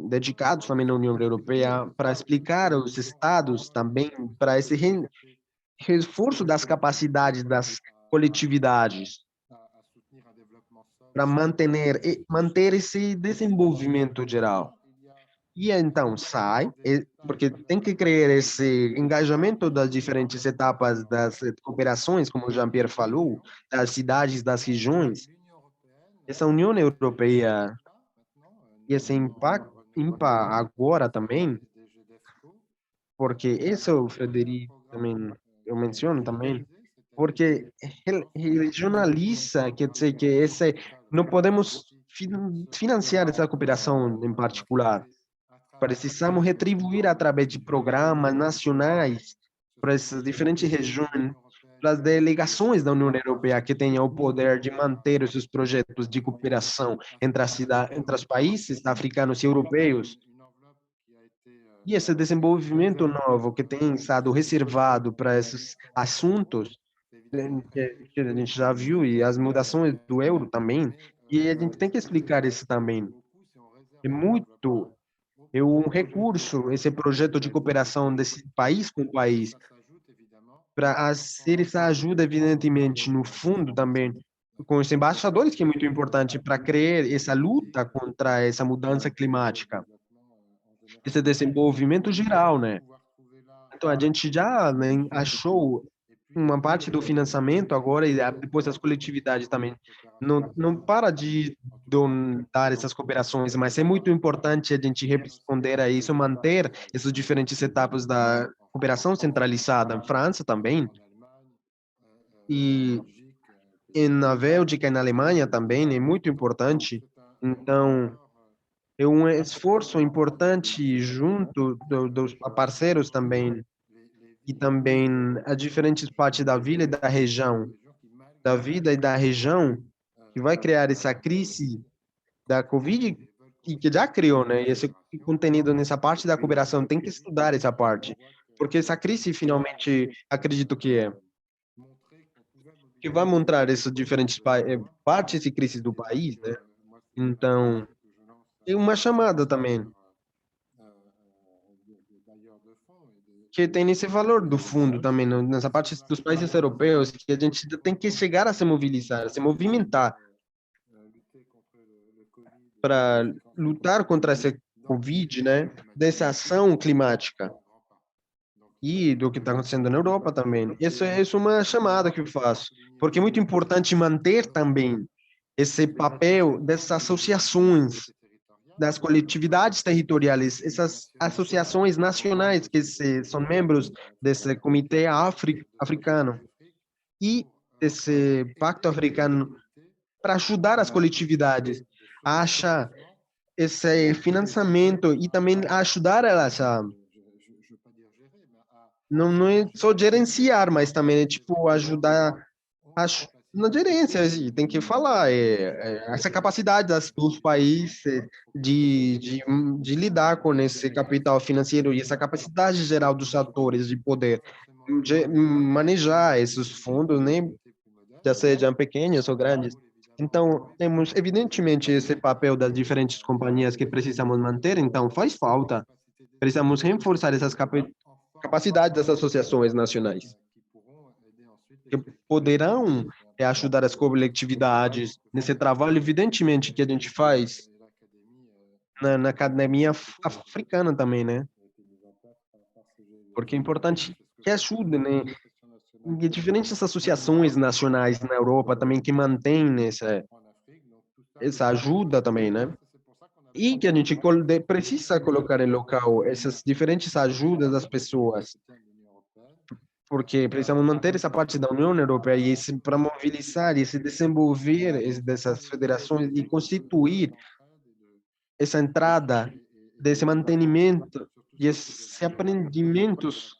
dedicados também na União Europeia para explicar aos estados também para esse reforço das capacidades das coletividades para manter esse desenvolvimento geral. E então porque tem que criar esse engajamento das diferentes etapas das cooperações, como o Jean-Pierre falou, das cidades, das regiões. Essa União Europeia e esse impacto agora também, porque isso, Frederico, também eu menciono também, porque regionaliza, quer dizer que não podemos financiar essa cooperação em particular. Precisamos retribuir através de programas nacionais para essas diferentes regiões, para as delegações da União Europeia que tenham o poder de manter esses projetos de cooperação entre entre os países africanos e europeus. E esse desenvolvimento novo que tem estado reservado para esses assuntos, que a gente já viu, e as mudanças do euro também, e a gente tem que explicar isso também. É um recurso, esse projeto de cooperação desse país com o país, para ser essa ajuda, evidentemente, no fundo também, com os embaixadores, que é muito importante para criar essa luta contra essa mudança climática, esse desenvolvimento geral, né? Então, a gente já, né, achou uma parte do financiamento agora, e depois as coletividades também não para de dar essas cooperações, mas é muito importante a gente responder a isso, manter essas diferentes etapas da cooperação centralizada. Em França também, e na Bélgica e na Alemanha também, é muito importante. Então, é um esforço importante junto dos parceiros também, e também as diferentes partes da vila e da região, da vida e da região, que vai criar essa crise da Covid, e que já criou, né? E esse contenido nessa parte da cooperação tem que estudar essa parte, porque essa crise finalmente, acredito que vai mostrar essas diferentes partes e crises do país, né? Então, é uma chamada também, que tem esse valor do fundo também, nessa parte dos países europeus, que a gente tem que chegar a se mobilizar, a se movimentar para lutar contra essa Covid, né? Dessa ação climática e do que está acontecendo na Europa também. Isso é uma chamada que eu faço, porque é muito importante manter também esse papel dessas associações, das coletividades territoriais, essas associações nacionais que são membros desse Comitê Africano e desse Pacto Africano, para ajudar as coletividades a achar esse financiamento e também ajudar elas a não é só gerenciar, mas também é tipo ajudar na gerência, assim, tem que falar, essa capacidade dos países de lidar com esse capital financeiro e essa capacidade geral dos atores de poder manejar esses fundos, né, já sejam pequenos ou grandes. Então, temos evidentemente esse papel das diferentes companhias que precisamos manter, então faz falta, precisamos reforçar essas capacidades das associações nacionais que poderão ajudar as coletividades nesse trabalho, evidentemente, que a gente faz na academia africana também, né? Porque é importante que ajude, né? E diferentes associações nacionais na Europa também que mantêm essa ajuda também, né? E que a gente precisa colocar em local essas diferentes ajudas das pessoas, porque precisamos manter essa parte da União Europeia e para mobilizar e se desenvolver dessas federações e constituir essa entrada desse mantenimento e esse aprendimentos,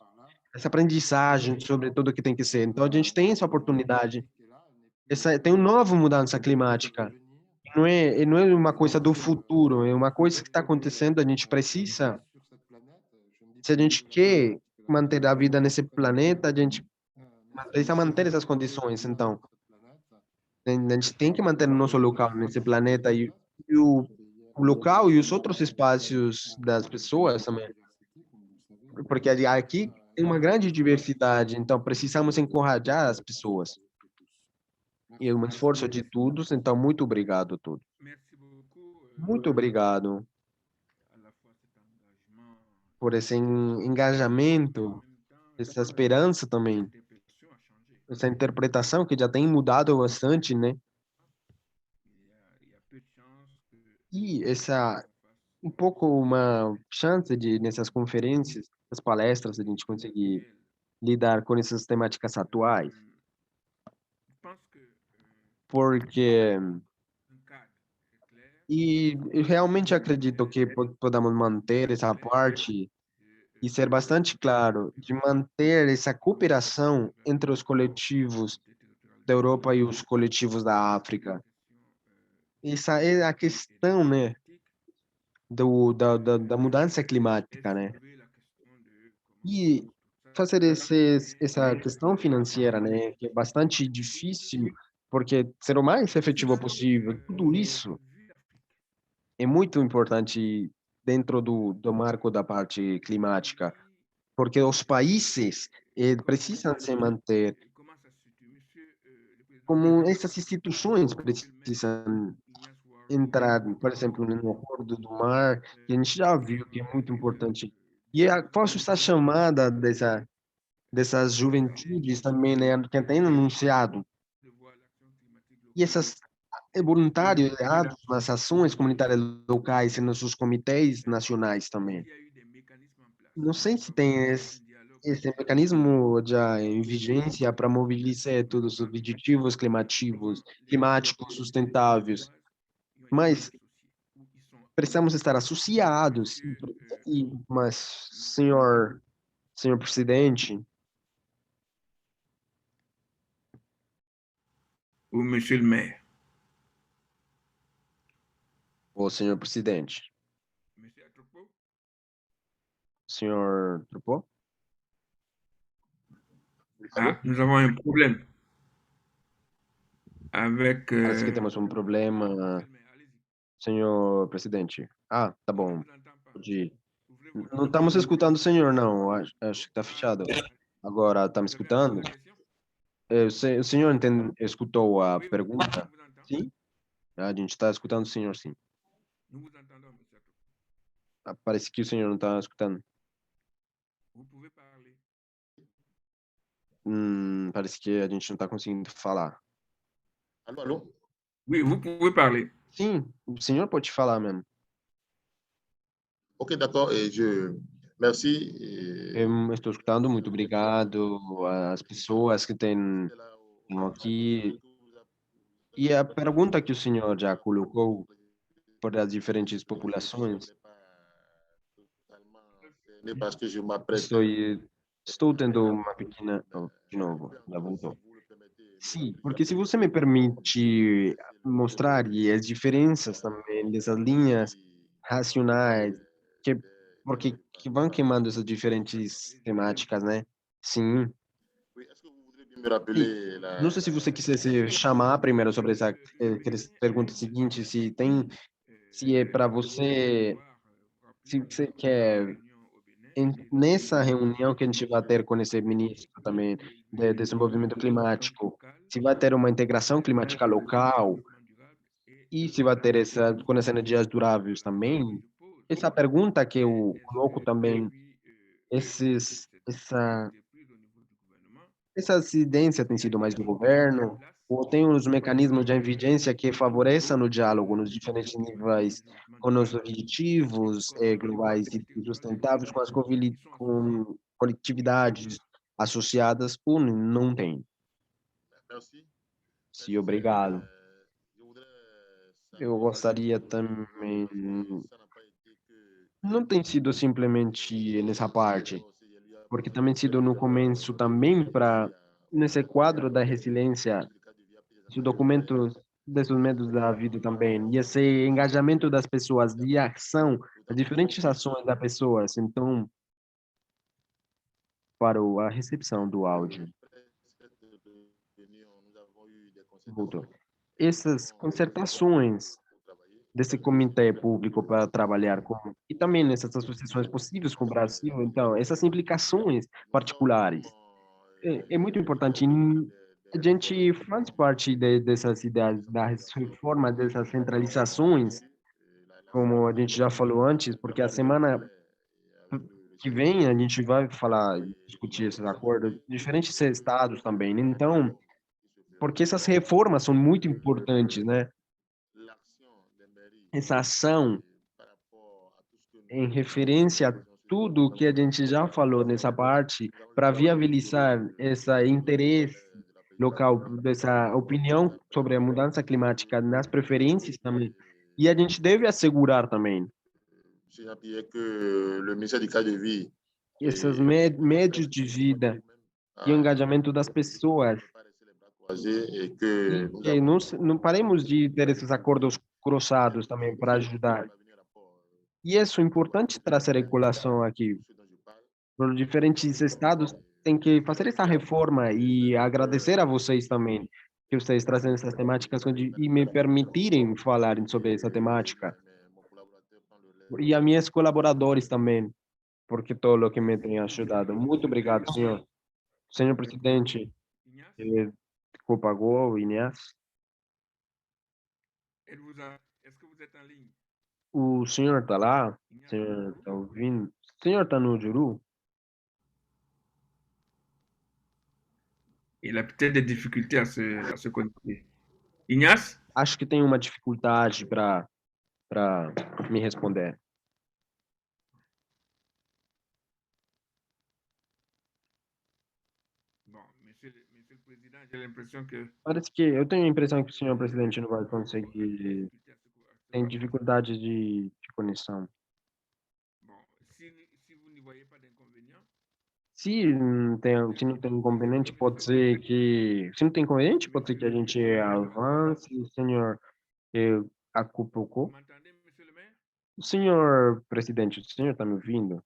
essa aprendizagem sobre tudo que tem que ser. Então a gente tem essa oportunidade, tem uma nova mudança climática. Não é uma coisa do futuro, é uma coisa que está acontecendo. A gente precisa, se a gente quer manter a vida nesse planeta, a gente precisa manter essas condições. Então, a gente tem que manter o nosso local nesse planeta e o local e os outros espaços das pessoas também, porque aqui tem uma grande diversidade, então precisamos encorajar as pessoas. E é um esforço de todos, então muito obrigado a todos. Merci beaucoup Muito obrigado à la fois cet engagement por esse et en engajamento, même temps essa esperança também, l'interprétation a changé. essa interpretação que já tem mudado bastante, né? Il y a peu de chances que E essa um pouco uma chance de nessas conferências, nas palestras, a gente conseguir réel. lidar com essas temáticas atuais, Je pense que porque un cadre est clair, e eu realmente acredito que podamos manter essa parte e ser bastante claro de manter essa cooperação entre os coletivos da Europa e os coletivos da África. Essa é a questão, né, da mudança climática, né? E fazer essa questão financeira, né, que é bastante difícil, porque ser o mais efetivo possível, tudo isso é muito importante dentro do marco da parte climática, porque os países precisam se manter, como essas instituições precisam entrar, por exemplo, no acordo do mar, que a gente já viu que é muito importante. E posso estar chamada dessas juventudes também, né, que tem anunciado. E essas voluntariados nas ações comunitárias locais e nos seus comitês nacionais também. Não sei se tem esse mecanismo já em vigência para mobilizar todos os objetivos climáticos sustentáveis, mas precisamos estar associados. Mas, senhor presidente, ou monsieur le maire. ou senhor presidente, Monsieur Atropos, senhor Trupô? nous avons un problème avec Parece que temos um problema, monsieur le maire. Allez-y. senhor presidente. Ah, tá Je ne bom. vous entends pas. Pode. Ouvrez votre Não micro. estamos escutando o senhor, não. Acho que está fechado. Agora, está me Vous avez entendu escutando? la question? O senhor escutou a Oui, pergunta? on vous entend. Sim? A gente está escutando o senhor, sim. Nous vous entendons, monsieur Atropos. Parece que o senhor não está escutando. Vous pouvez parler. Parece que a gente não está conseguindo falar. Allô, allô? Oui, vous pouvez parler. Sim, o senhor pode falar mesmo. Ok, d'accord. Merci. Eu estou escutando, muito obrigado às pessoas que estão aqui. E a pergunta que o senhor já colocou para as diferentes populações. Parce que je m'apprête. Estou tendo uma pequena... Oh, de novo, já voltou. Sim, porque se você me permite mostrar as diferenças também dessas linhas racionais, porque que vão queimando essas diferentes temáticas, né? Sim. Oui, est-ce que vous voudrez bien me rappeler Não sei se você quisesse chamar primeiro sobre essa pergunta seguinte, se é para você, se você quer nessa reunião que a gente vai ter com esse ministro também de desenvolvimento climático, se vai ter uma integração climática local e se vai ter essa com as energias duráveis também. Essa pergunta que eu coloco também, essa incidência tem sido mais do governo ou tem os mecanismos de evidência que favoreçam o diálogo nos diferentes níveis com os objetivos globais e sustentáveis com as com coletividades associadas ou não tem? Merci. Sim, obrigado. Je voudrais Eu gostaria também, ça n'a pas été que não tem sido simplesmente nessa parte, porque também sido no começo também para nesse quadro da resiliência, esse documento desses medos da vida também, e esse engajamento das pessoas, de ação, as diferentes ações das pessoas. Então, para a recepção do áudio, voltou. Essas concertações desse comitê público para trabalhar com, e também nessas associações possíveis com o Brasil, então, essas implicações particulares, é muito importante. A gente faz parte dessas ideias da reforma, dessas centralizações, como a gente já falou antes, porque a semana que vem a gente vai falar, discutir esses acordos, diferentes estados também. Então, porque essas reformas são muito importantes, né? Essa ação em referência a tudo que a gente já falou nessa parte, para viabilizar esse interesse local, dessa opinião sobre a mudança climática nas preferências também. E a gente deve assegurar também é que le ministère du cadre de vie esses médios de vida e o engajamento das pessoas. et que E não paremos de ter esses acordos cruzados também para ajudar. E isso é importante trazer regulação aqui. Os diferentes estados têm que fazer essa reforma e agradecer a vocês também, que vocês trazem essas temáticas e me permitirem falar sobre essa temática. E a minhas colaboradores também, porque todo o que me tem ajudado. Muito obrigado, senhor. Senhor presidente, Copagol, Inês. Est-ce que vous êtes en ligne? O senhor está lá? O senhor está ouvindo? O senhor está no Juru? Il a peut-être des difficultés à se connecter. Ignace? Acho que tem uma dificuldade para me responder. Bon, monsieur le Président, j'ai l'impression que Parece que eu tenho a impressão que o senhor presidente não vai conseguir. Tem dificuldade de conexão. bon, si vous n'y voyez pas d'inconvénient, Se não tem inconveniente, pode ser que. Se não tem inconveniente, pode ser que a gente avance, senhor Acupocô. vous m'entendez, monsieur le maire? Senhor presidente, o senhor está me ouvindo?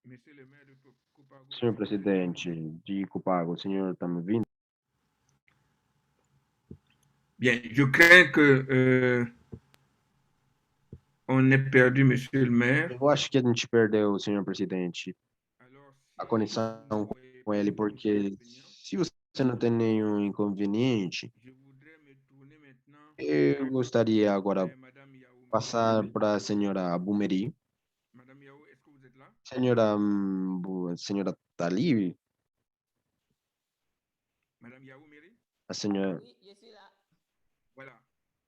Monsieur le maire de Copago, Senhor presidente de Copago, o senhor está me ouvindo? bien, je crains que on ait perdu monsieur le maire. Eu acho que a gente perdeu o senhor presidente, Alors, a conexão com ele, porque se você não tem nenhum inconveniente, je voudrais me tourner maintenant eu gostaria agora vers Madame Yaoumi. passar para a senhora Bumeri. Madame Yao, est-ce que vous êtes là? Senhora está ali? Madame Yao Meri? A senhora... Voilà.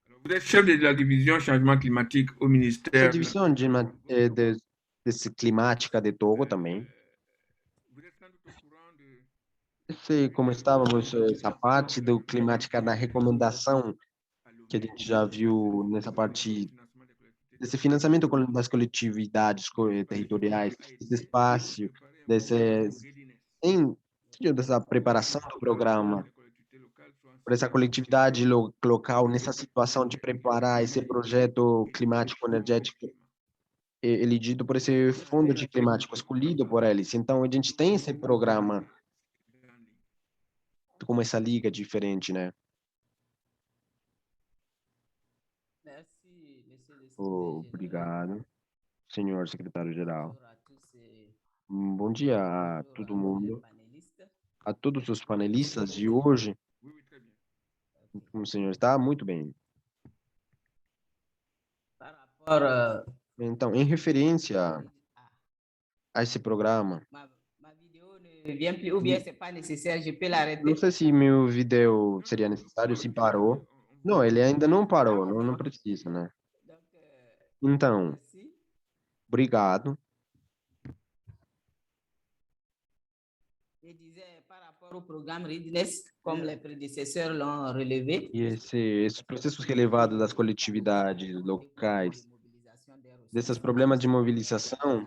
Alors, vous êtes chef de la division changement climatique au Essa ministère. divisão desse climática de Togo também. Vous êtes sans doute au courant como estávamos, essa parte do climática da recomendação que a gente já viu nessa parte desse financiamento das coletividades territoriais, desse espaço, desse, em, dessa preparação do programa para essa coletividade local, nessa situação de preparar esse projeto climático energético elegido por esse fundo de climático escolhido por eles. Então, a gente tem esse programa como essa liga diferente, né? Obrigado, senhor secretário-geral. Bom dia a todo mundo, a todos os panelistas de hoje. Como o senhor está? Muito bem. Então, em referência a esse programa, não sei se meu vídeo seria necessário, se parou. Não, ele ainda não parou, não precisa, né? Então, obrigado. O programa Readiness, como os predecessores l'ont relevé. E esses processos relevados das coletividades locais, desses problemas de mobilização,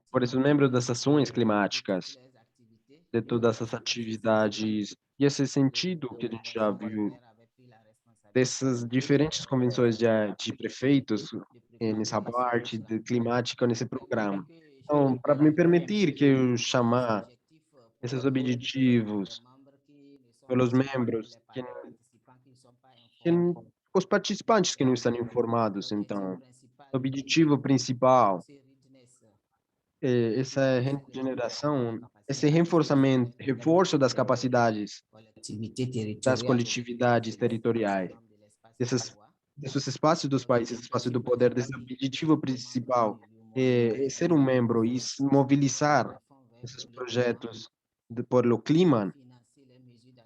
por esses membros das ações climáticas, de todas essas atividades, e esse sentido que a gente já viu dessas diferentes convenções de prefeitos nessa parte de climática nesse programa. Então, para me permitir que eu chamar esses objetivos pelos membros, os participantes que não estão informados, então, o objetivo principal é essa regeneração, esse reforço das capacidades das coletividades territoriais, desses espaços dos países, espaço do poder, desse objetivo principal é ser um membro e mobilizar esses projetos por o clima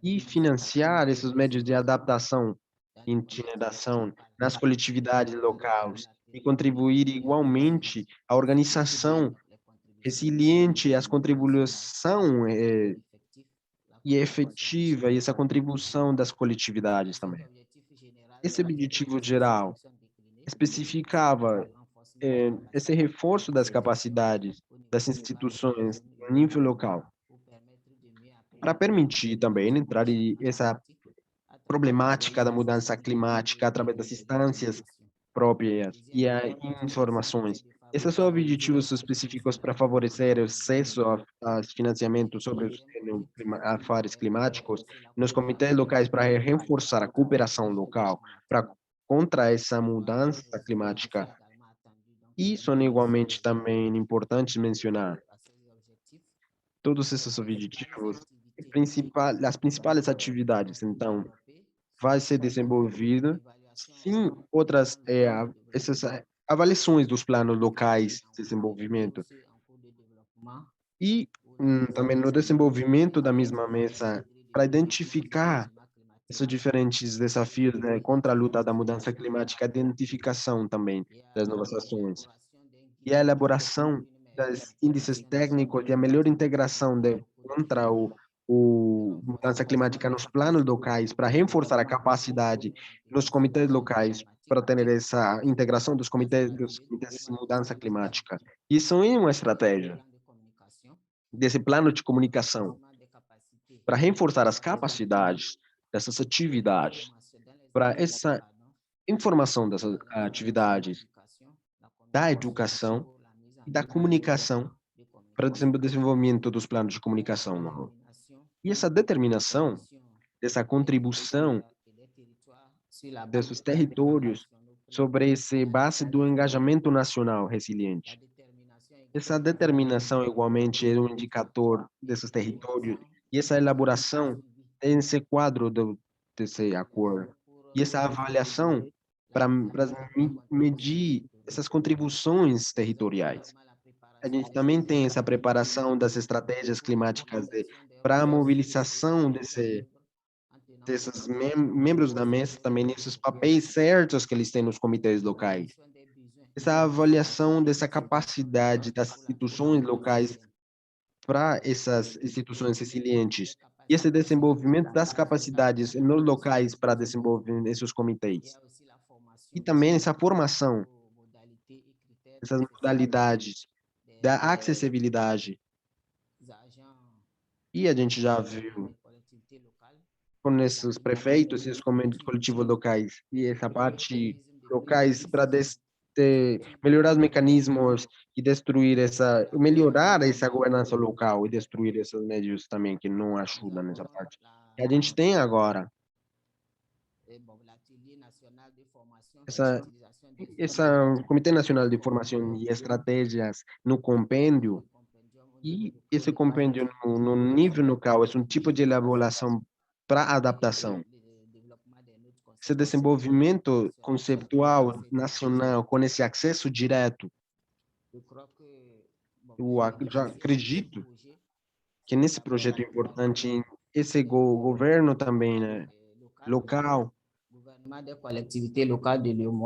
e financiar esses médios de adaptação e interação nas coletividades locais e contribuir igualmente à organização resiliente, às contribuição e efetiva e essa contribuição das coletividades também. Esse objetivo geral especificava esse reforço das capacidades das instituições no nível local, para permitir também entrar em essa problemática da mudança climática através das instâncias próprias e informações. Esses são objetivos específicos para favorecer o acesso a financiamento sobre os afares climáticos nos comitês locais para reforçar a cooperação local para contra essa mudança climática. E são igualmente também importantes mencionar todos esses objetivos, as principais atividades, então, vai ser desenvolvido, sim, outras essas avaliações dos planos locais de desenvolvimento e também no desenvolvimento da mesma mesa para identificar esses diferentes desafios, né, contra a luta da mudança climática, a identificação também das novas ações e a elaboração dos índices técnicos e a melhor integração contra o mudança climática nos planos locais para reforçar a capacidade dos comitês locais para ter essa integração dos comitês de mudança climática. Isso é uma estratégia desse plano de comunicação para reforçar as capacidades dessas atividades, para essa informação dessas atividades, da educação e da comunicação para o desenvolvimento dos planos de comunicação. E essa determinação, dessa contribuição desses territórios sobre essa base do engajamento nacional resiliente. Essa determinação, igualmente, é um indicador desses territórios e essa elaboração desse quadro desse acordo. E essa avaliação para medir essas contribuições territoriais. A gente também tem essa preparação das estratégias climáticas para a mobilização desses membros da mesa, também nesses papéis certos que eles têm nos comitês locais. Essa avaliação dessa capacidade das instituições locais para essas instituições resilientes e esse desenvolvimento das capacidades nos locais para desenvolver esses comitês. E também essa formação, essas modalidades da acessibilidade. E a gente já viu com esses prefeitos e os comandos coletivos locais e essa parte locais para melhorar os mecanismos e melhorar essa governança local e destruir esses médios também que não ajudam nessa parte. E a gente tem agora essa Comitê Nacional de Formação e Estratégias no compêndio, e esse compêndio no nível local é um tipo de elaboração para adaptação. Esse desenvolvimento conceptual nacional com esse acesso direto, eu já acredito que nesse projeto importante, esse governo também, né, local,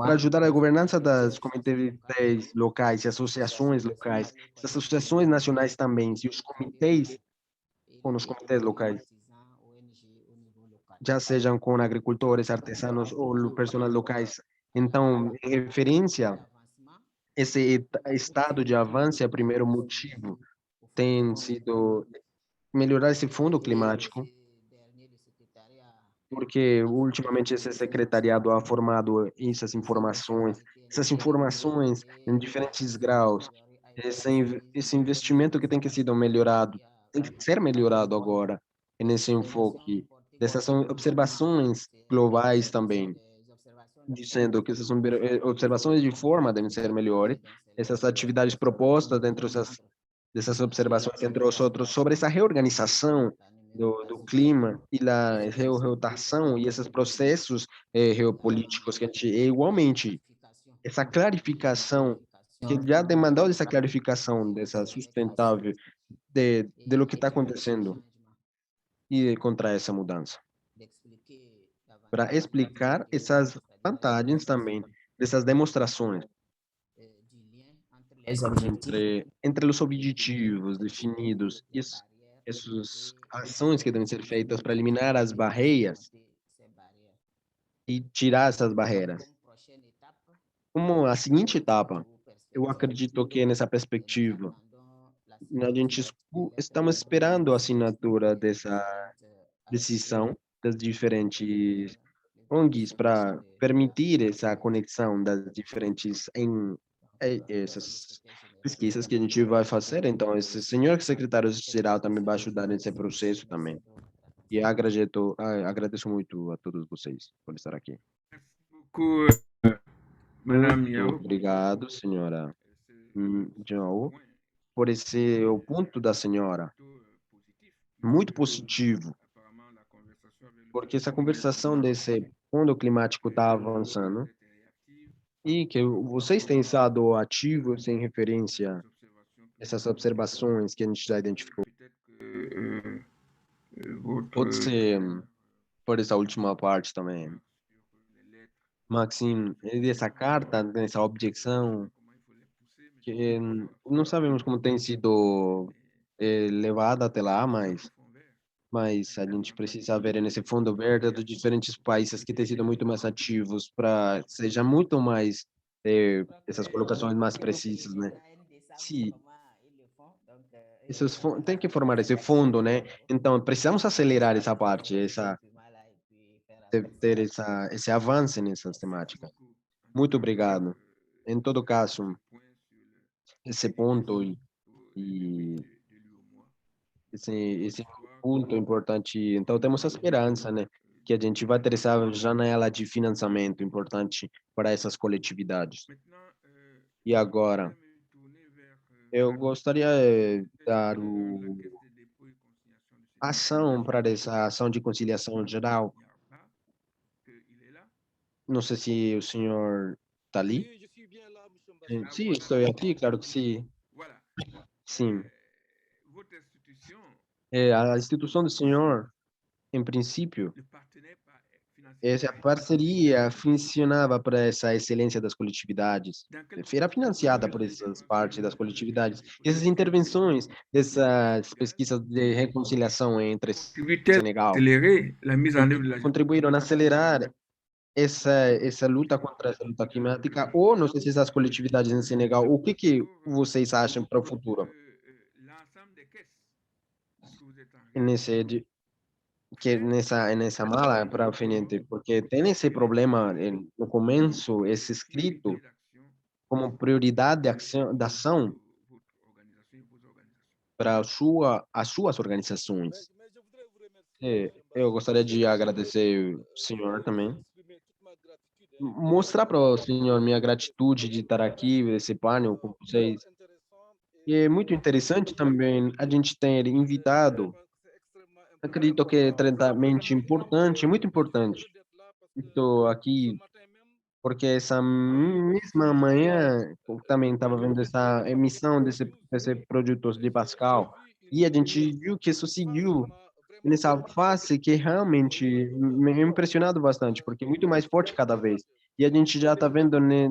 para ajudar a governança das comitês locais e associações locais, as associações nacionais também, e os comitês, com os comitês locais, já sejam com agricultores, artesanos ou pessoas locais. Então, em referência, esse estado de avanço, é o primeiro motivo, tem sido melhorar esse fundo climático, porque ultimamente esse secretariado ha formado essas informações em diferentes graus, esse investimento que tem que ser melhorado, tem que ser melhorado agora, nesse enfoque dessas observações globais também, dizendo que essas observações de forma devem ser melhores, essas atividades propostas dentro dessas observações, entre os outros, sobre essa reorganização do clima e a reorientação e esses processos geopolíticos que a gente, igualmente, essa clarificação, que já demandou essa clarificação, dessa sustentável, de lo que está acontecendo e contra essa mudança. Para explicar essas vantagens também, dessas demonstrações, entre os objetivos definidos e essas ações que devem ser feitas para eliminar as barreiras e tirar essas barreiras. Como a seguinte etapa, eu acredito que nessa perspectiva, a gente estamos esperando a assinatura dessa decisão das diferentes ONGs para permitir essa conexão das diferentes essas pesquisas que a gente vai fazer. Então, esse senhor secretário-geral também vai ajudar nesse processo também. E agradeço muito a todos vocês por estar aqui. Beaucoup, Madame Muito Yao. obrigado, senhora Yao, por esse o ponto da senhora. Muito positivo, porque essa conversação desse fundo climático está avançando e que vocês têm estado ativos em referência a essas observações que a gente já identificou. Pode ser por essa última parte também. Maxime, essa carta, essa objeção, que não sabemos como tem sido levada até lá, mas a gente precisa ver nesse fundo verde dos diferentes países que têm sido muito mais ativos para seja muito mais essas colocações mais precisas, né? Sim, tem que formar esse fundo, né? Então precisamos acelerar essa parte, ter esse avanço nessa temática. Muito obrigado. Em todo caso, esse ponto e esse ponto importante. Então, temos a esperança, né, que a gente vai ter essa janela de financiamento importante para essas coletividades. E agora, eu gostaria de dar ação para essa ação de conciliação geral. Não sei se o senhor está ali. Sim, estou aqui, claro que sim. Sim. A instituição do senhor, em princípio, essa parceria funcionava para essa excelência das coletividades, era financiada por essas partes das coletividades. Essas intervenções, dessas pesquisas de reconciliação entre Activités Senegal, accélérées, la mise en œuvre de la contribuíram a acelerar essa luta contra essa luta climática, ou não sei se essas coletividades em Senegal, o que vocês acham para o futuro l'ensemble des caisses, puisque vous êtes en nesse que nessa mala para frente, porque tem esse problema no começo, esse escrito priorité d'action como prioridade de ação votre organisation et vos organisations. para as suas organizações. Eu gostaria de agradecer o senhor também, mostrar para o senhor minha gratitude de estar aqui nesse painel com vocês. E é muito interessante também a gente ter invitado, acredito que é tremendamente importante, muito importante. Estou aqui porque essa mesma manhã eu também estava vendo essa emissão desse produto de Pascal e a gente viu que isso seguiu nessa fase que realmente me impressionado bastante, porque é muito mais forte cada vez. E a gente já está vendo, né,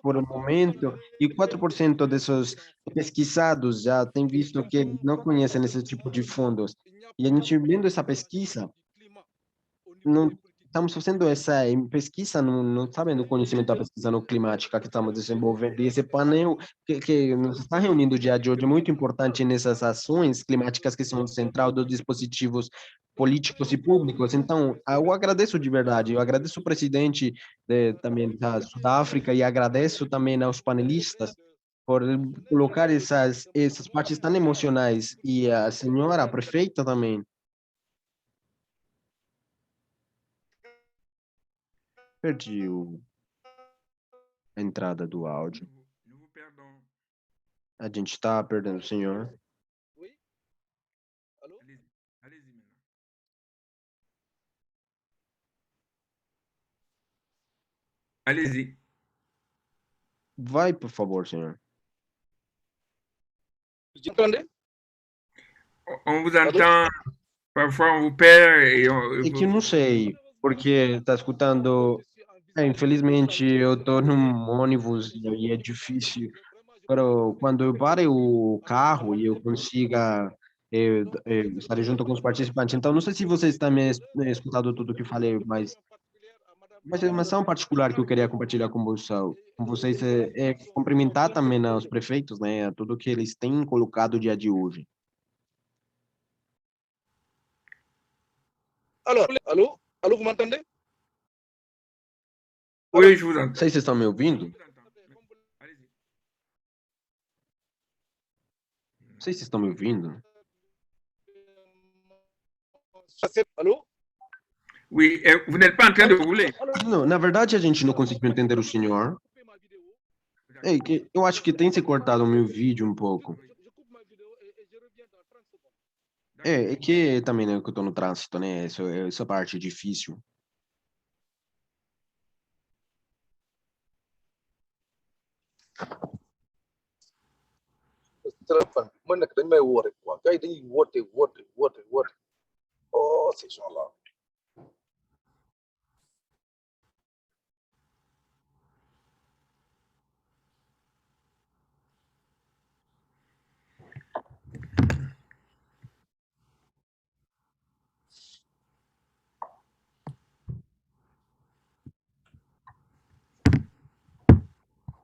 por um momento, e 4% desses pesquisados já têm visto que não conhecem esse tipo de fundos. E a gente vendo essa pesquisa, não estamos fazendo essa pesquisa, não sabem do conhecimento da pesquisa no climática que estamos desenvolvendo. E esse painel que nos está reunindo o dia de hoje é muito importante nessas ações climáticas que são central dos dispositivos políticos e públicos. Então, eu agradeço de verdade, eu agradeço o presidente também da Sudáfrica e agradeço também aos panelistas por colocar essas partes tão emocionais e a senhora a prefeita também. Perdi a entrada do áudio. Nous vous perdons. A gente está perdendo o senhor. Allez-y, allez-y maintenant. Allez-y. Vai, por favor, senhor. On vous entend, parfois on vous perd et É que eu não sei, porque está escutando. Infelizmente, eu estou num ônibus e é difícil. Quando eu pare o carro e eu consiga estar junto com os participantes. Então, não sei se vocês também escutado tudo que falei, mas uma informação particular que eu queria compartilhar com vocês é cumprimentar também os prefeitos, né, tudo que eles têm colocado o dia de hoje. Allô, vous m'entendez? oui, je vous entends. Vocês estão me ouvindo? Je vous entends. Allez-y. Vocês estão me ouvindo? Allô? Oui, vous n'êtes pas en train de rouler. Não, na verdade, a gente não conseguiu entender o senhor. Eu acho que tem se cortado o meu vídeo um pouco. É que também, né, que eu estou no trânsito, né? Essa parte é difícil. Téléphone mën nag dañ may woo rek quoi gars yi dañuy woote oh ces gens-là.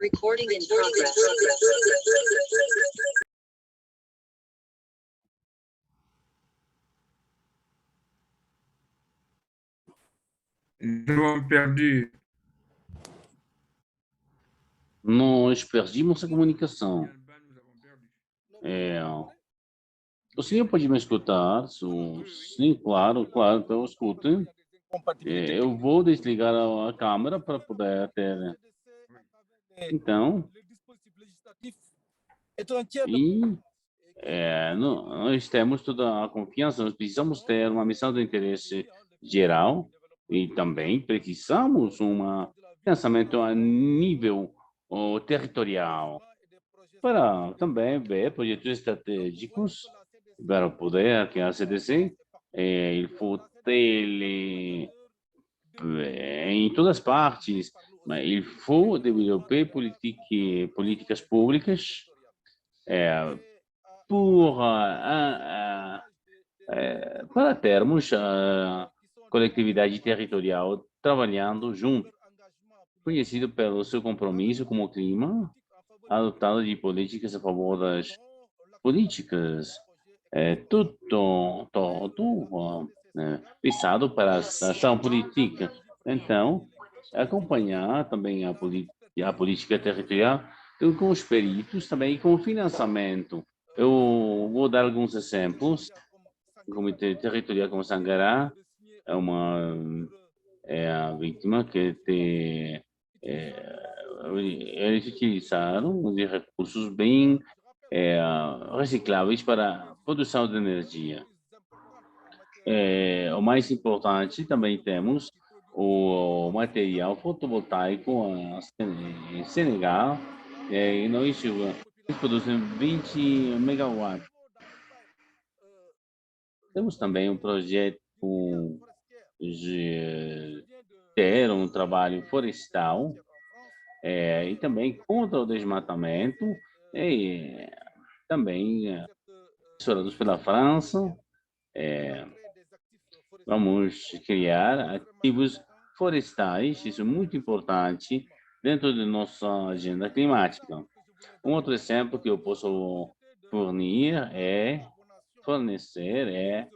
Recording in progress. Nous avons perdu. Nós perdemos a comunicação. Nous avons perdu. O senhor pode me escutar? Sim, claro, então escute. Eu vou desligar a câmera para poder ter. Então, nós temos toda a confiança, nós precisamos ter uma missão de interesse geral e também precisamos um pensamento a nível territorial para também ver projetos estratégicos para o poder que a CDC ele em todas as partes, mas il faut développer políticas públicas para termos a coletividade territorial trabalhando junto, conhecido pelo seu compromisso com o clima, adotado de políticas a favor das políticas, tudo pensado para a ação política. Então, acompanhar também a política territorial com os peritos, também com o financiamento. Eu vou dar alguns exemplos. O Comitê Territorial como Sangará é a vítima que eles utilizaram os recursos bem recicláveis para a produção de energia. O mais importante, também temos o material fotovoltaico em Senegal, e nós produzimos 20 megawatts. Temos também um projeto de ter um trabalho florestal e também contra o desmatamento, e também assessorados pela França. Vamos criar ativos florestais, isso é muito importante dentro da nossa agenda climática. Um outro exemplo que eu posso fornecer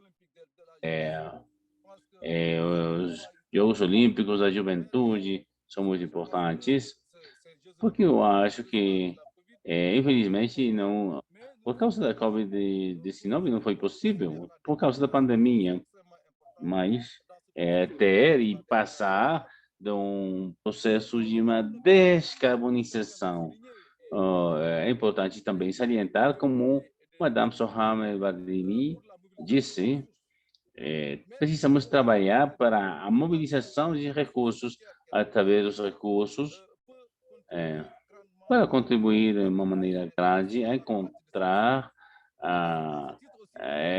os Jogos Olímpicos da Juventude são muito importantes, porque eu acho que, infelizmente, não, por causa da Covid-19 não foi possível, por causa da pandemia, mas ter e passar de um processo de uma descarbonização. É importante também salientar, como Madame Soham El-Wardini disse, precisamos trabalhar para a mobilização de recursos, através dos recursos, para contribuir de uma maneira grande a encontrar a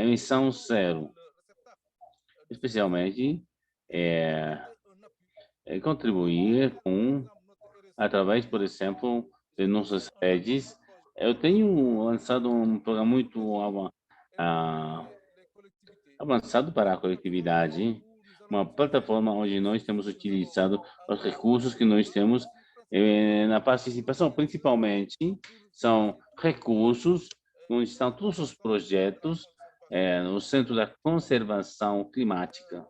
emissão zero, especialmente contribuir através, por exemplo, de nossas redes. Eu tenho lançado um programa muito avançado para a coletividade, uma plataforma onde nós temos utilizado os recursos que nós temos na participação, principalmente são recursos onde estão todos os projetos no Centro da Conservação Climática.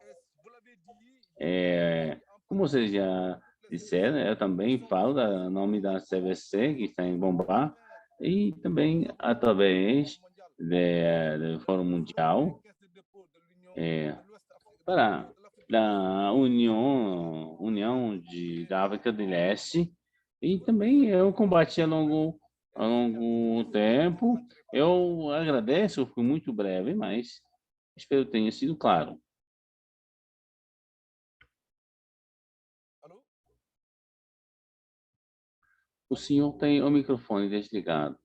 Como vocês já disseram, eu também falo em nome da CVC, que está em Bombá, e também através do Fórum Mundial, para a União da África do Leste, e também eu combati a longo tempo. Eu agradeço, fui muito breve, mas espero que tenha sido claro. O senhor tem o microfone desligado.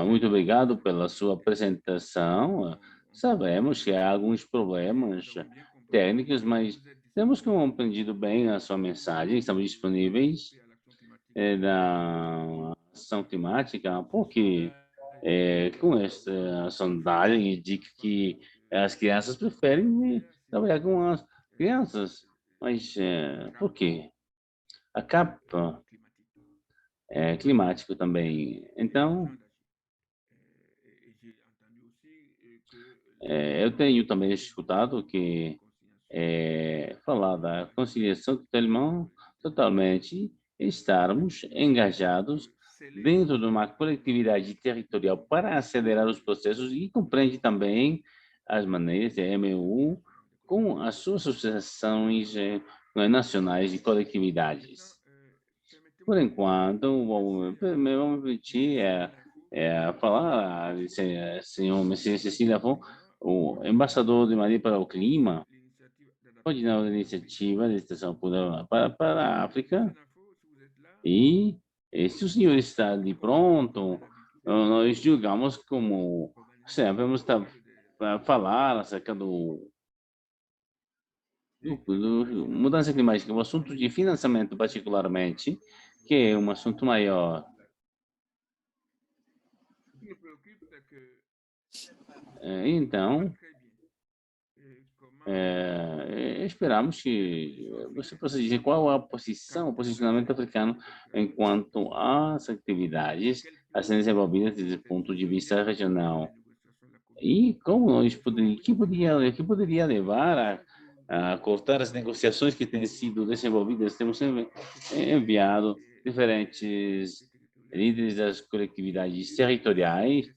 Muito obrigado pela sua apresentação. Sabemos que há alguns problemas técnicos, mas temos compreendido bem a sua mensagem. Estamos disponíveis da ação climática, porque com essa sondagem indica que as crianças preferem trabalhar com as crianças. Mas por quê? A capa climático também. Então, eu tenho também escutado que falar da conciliação totalmente estarmos engajados dentro de uma coletividade territorial para acelerar os processos, e compreende também as maneiras de MU com as suas associações nacionais de coletividades. Por enquanto, vamos permitir falar, senhor Messias Cecília Fon, o embaixador de Madrid para o Clima, coordenador da iniciativa de Estação para a África, e se o senhor está de pronto, nós julgamos como sempre vamos estar para falar acerca do mudança climática, o assunto de financiamento particularmente, que é um assunto maior. Ce qui me préoccupe, c'est que Então, très bien. Comment esperamos que você possa dizer qual é a posição, o posicionamento africano enquanto às atividades a serem desenvolvidas desde o ponto de vista regional. E como nós que poderia levar a cortar as negociações que têm sido desenvolvidas. Temos enviado diferentes líderes das coletividades territoriais,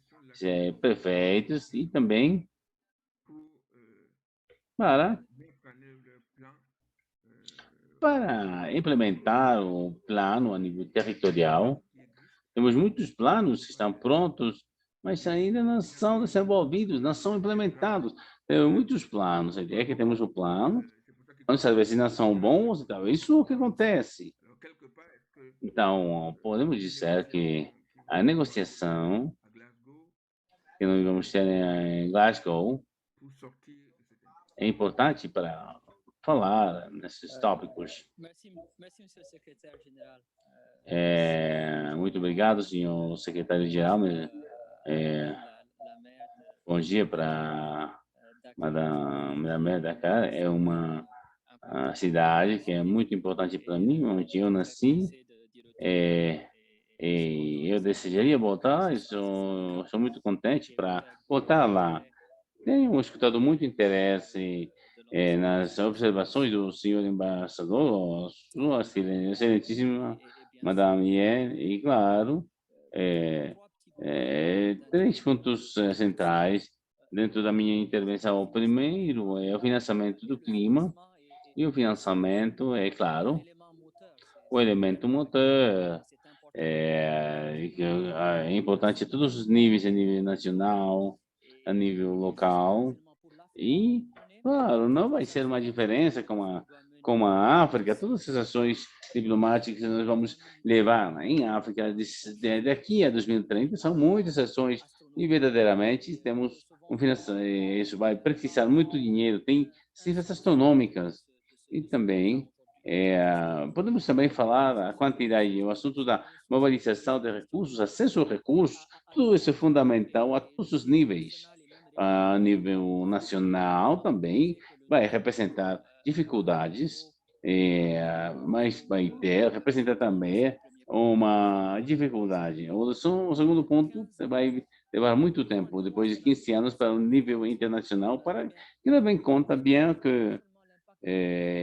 prefeitos, e também para implementar o plano a nível territorial. Temos muitos planos que estão prontos, mas ainda não são desenvolvidos, não são implementados. Temos muitos planos. A ideia é que temos o plano, vamos saber se não são bons e tal. Isso é o que acontece. Então, podemos dizer que a negociação que nós vamos ter em Glasgow é importante para falar nesses tópicos. Muito obrigado, senhor secretário-geral. Bom dia para Madame Dakar. É uma cidade que é muito importante para mim, onde eu nasci. E eu desejaria voltar, sou muito contente para voltar lá. Tenho escutado muito interesse nas observações do senhor embaixador, sua excelentíssima Madame Yen, e claro, três pontos centrais dentro da minha intervenção. O primeiro é o financiamento do clima, e o financiamento é, claro, o elemento motor. É importante a todos os níveis, a nível nacional, a nível local, e, claro, não vai ser uma diferença com a África. Todas as ações diplomáticas que nós vamos levar em África daqui a 2030 são muitas ações, e verdadeiramente temos um financiamento. Isso vai precisar muito dinheiro, tem cifras astronômicas. E também podemos também falar a quantidade, o assunto da mobilização de recursos, acesso a recursos. Tudo isso é fundamental a todos os níveis. A nível nacional também vai representar dificuldades, mas vai representar também uma dificuldade. O segundo ponto vai levar muito tempo, depois de 15 anos, para o nível internacional, para que leve em conta bem que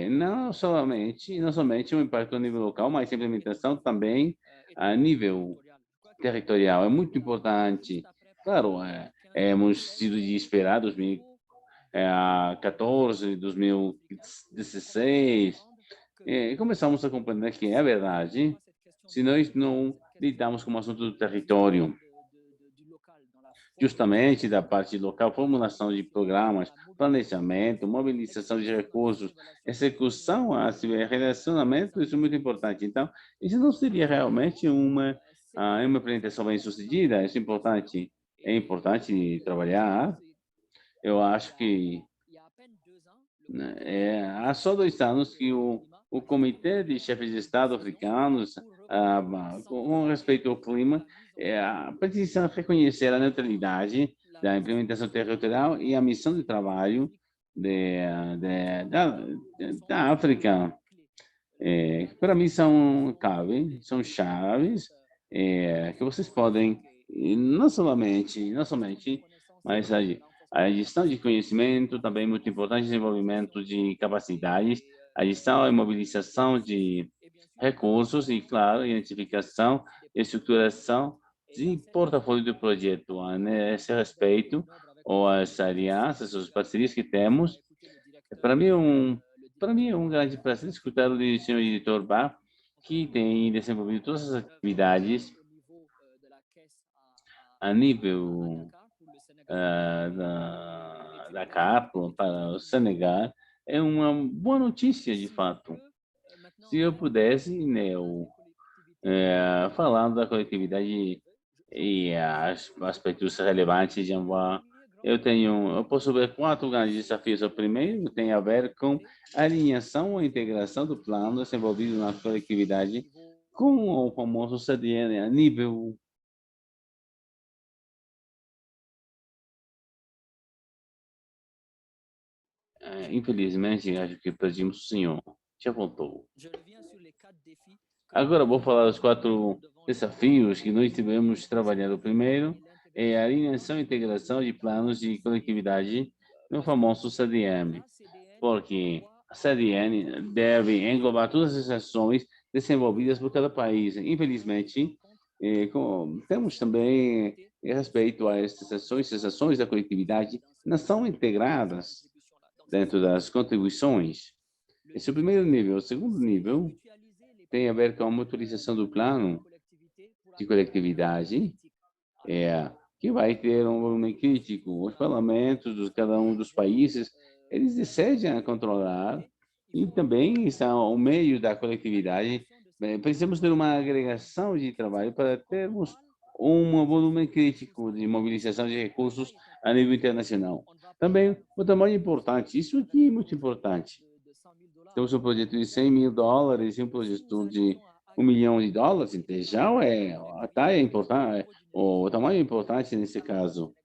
não somente o impacto a nível local, mas a implementação também a nível territorial é muito importante. Claro, hemos sido de esperar 2014, 2016, começamos a compreender que é verdade, se nós não lidamos com o assunto do território, justamente da parte local, formulação de programas, planejamento, mobilização de recursos, execução, relacionamento, isso é muito importante. Então, isso não seria realmente uma implementação bem-sucedida. Isso é importante trabalhar. Eu acho que há só 2 anos que o Comitê de Chefes de Estado africanos, com respeito ao clima, precisa reconhecer a neutralidade da implementação territorial e a missão de trabalho da África. Para mim são chaves que vocês podem, não somente, mas a gestão de conhecimento também é muito importante, desenvolvimento de capacidades, a gestão e mobilização de recursos e, claro, identificação e estruturação de portafólio do projeto. A esse respeito, ou as alianças, as parcerias que temos, para mim é um grande prazer escutar o senhor editor Bar, que tem desenvolvido todas as atividades a nível da CAP para o Senegal. É uma boa notícia, de fato. Se eu pudesse, falando da coletividade e aspectos relevantes, eu posso ver 4 grandes desafios. O primeiro tem a ver com a alinhação e integração do plano desenvolvido na coletividade com o famoso CDN a nível. Infelizmente, acho que perdimos o senhor. Já voltou. Agora vou falar dos 4 desafios que nós tivemos trabalhando. O primeiro é a alinhação e integração de planos de coletividade no famoso CDM, porque a CDN deve englobar todas as ações desenvolvidas por cada país. Infelizmente, temos também respeito a essas ações da coletividade não são integradas dentro das contribuições. Esse é o primeiro nível. O segundo nível tem a ver com a motorização do plano de coletividade, que vai ter um volume crítico. Os parlamentos de cada um dos países, eles desejam controlar e também está o meio da coletividade. Precisamos ter uma agregação de trabalho para termos um volume crítico de mobilização de recursos a nível internacional. Também o tamanho importante, isso aqui é muito importante. Temos um projeto de $100 mil e um projeto de $1 milhão, então já é importante, o tamanho é importante nesse caso.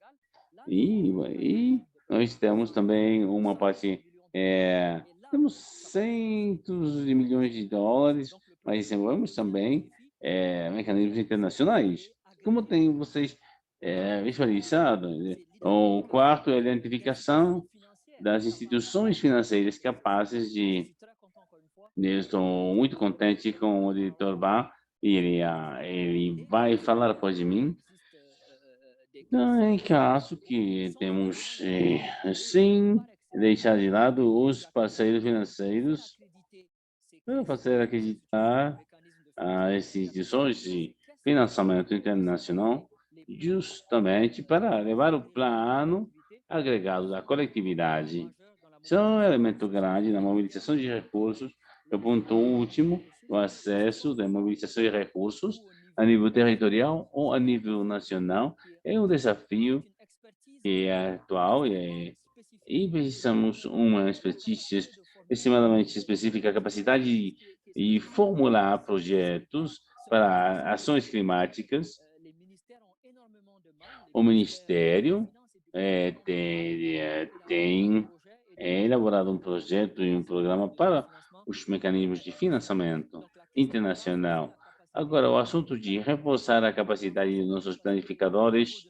E nós temos também uma parte, temos centos de milhões de dólares, mas desenvolvemos também mecanismos internacionais. Como tem vocês visualizado, o quarto é a identificação das instituições financeiras capazes de... Eu estou muito contente com o diretor Bar, e ele vai falar após de mim. Então, em caso que temos, sim, deixar de lado os parceiros financeiros para fazer acreditar as instituições de financiamento internacional justamente para levar o plano agregado da coletividade. Isso é um elemento grande na mobilização de recursos. O ponto último, o acesso da mobilização de recursos a nível territorial ou a nível nacional é um desafio que é atual e precisamos uma expertise extremadamente específica, capacidade de formular projetos para ações climáticas. O Ministério tem elaborado um projeto e um programa para os mecanismos de financiamento internacional. Agora, o assunto de reforçar a capacidade dos nossos planificadores,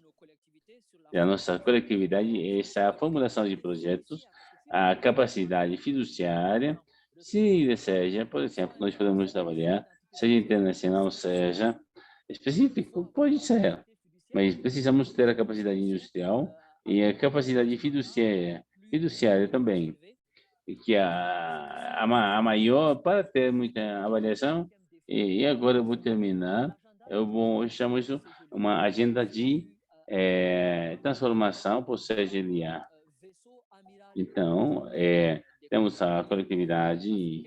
da nossa coletividade, essa a formulação de projetos, a capacidade fiduciária. Se deseja, por exemplo, nós podemos trabalhar, seja internacional, seja específico, pode ser, mas precisamos ter a capacidade industrial e a capacidade fiduciária também, que a maior para ter muita avaliação. E agora eu vou terminar. Eu chamo isso uma agenda de transformação por CGLA. Então, temos a coletividade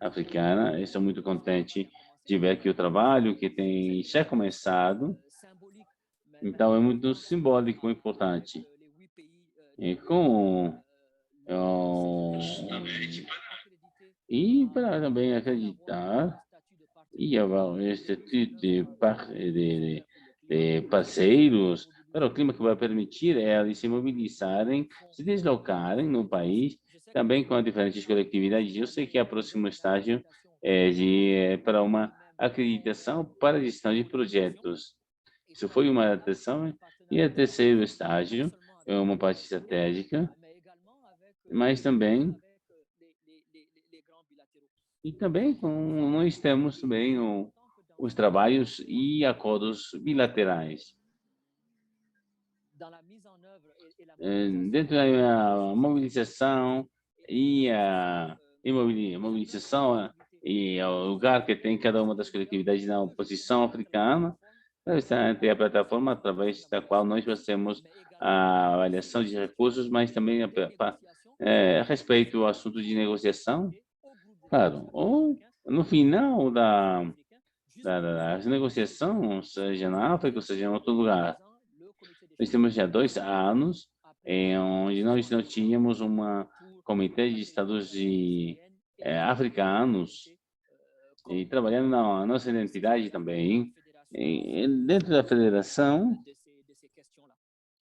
africana. Eu estou muito contente de ver que o trabalho que tem já começado, então é muito simbólico, importante. E e para também acreditar e este tipo de parceiros para o clima que vai permitir eles se mobilizarem, se deslocarem no país, também com diferentes coletividades. Eu sei que o próximo estágio é para uma acreditação para a gestão de projetos. Isso foi uma adaptação. E o terceiro estágio é uma parte estratégica, mas também nós temos também os trabalhos e acordos bilaterais. Dentro da mobilização e a mobilização e o lugar que tem cada uma das coletividades na oposição africana, tem a plataforma através da qual nós fazemos a avaliação de recursos, mas também a respeito ao assunto de negociação. Claro, ou no final das negociações, seja na África, seja em outro lugar, Nós temos já 2 anos onde nós não tínhamos uma comitê de estados africanos e trabalhando na nossa identidade também dentro da federação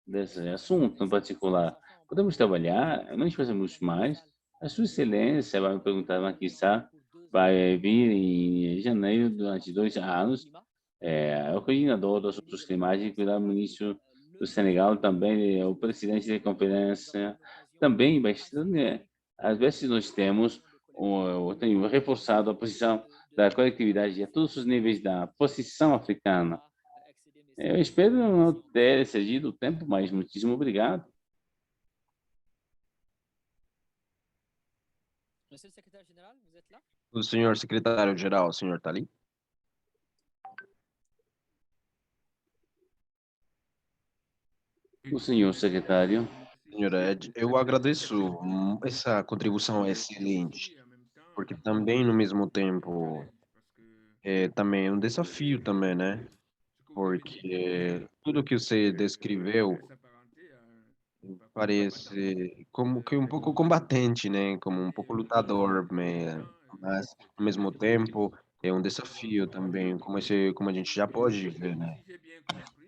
desse assunto em particular. Podemos trabalhar, nós fazemos mais. A Sua Excelência vai me perguntar, mas quizá vai vir em janeiro durante 2 anos. O coordenador dos assuntos climáticos, o ministro do Senegal também, o presidente da conferência também vai estar, né? Às vezes nós temos, eu tenho reforçado a posição da coletividade a todos os níveis da posição africana. Eu espero não ter excedido o tempo, mas muitíssimo obrigado. O senhor secretário-geral, o senhor está ali? O senhor secretário. Senhor Ed, eu agradeço, essa contribuição é excelente, porque também, no mesmo tempo, também é um desafio também, né? Porque tudo que você descreveu parece como que um pouco combatente, né? Como um pouco lutador, mas ao mesmo tempo é um desafio também, como a gente já pode ver, né?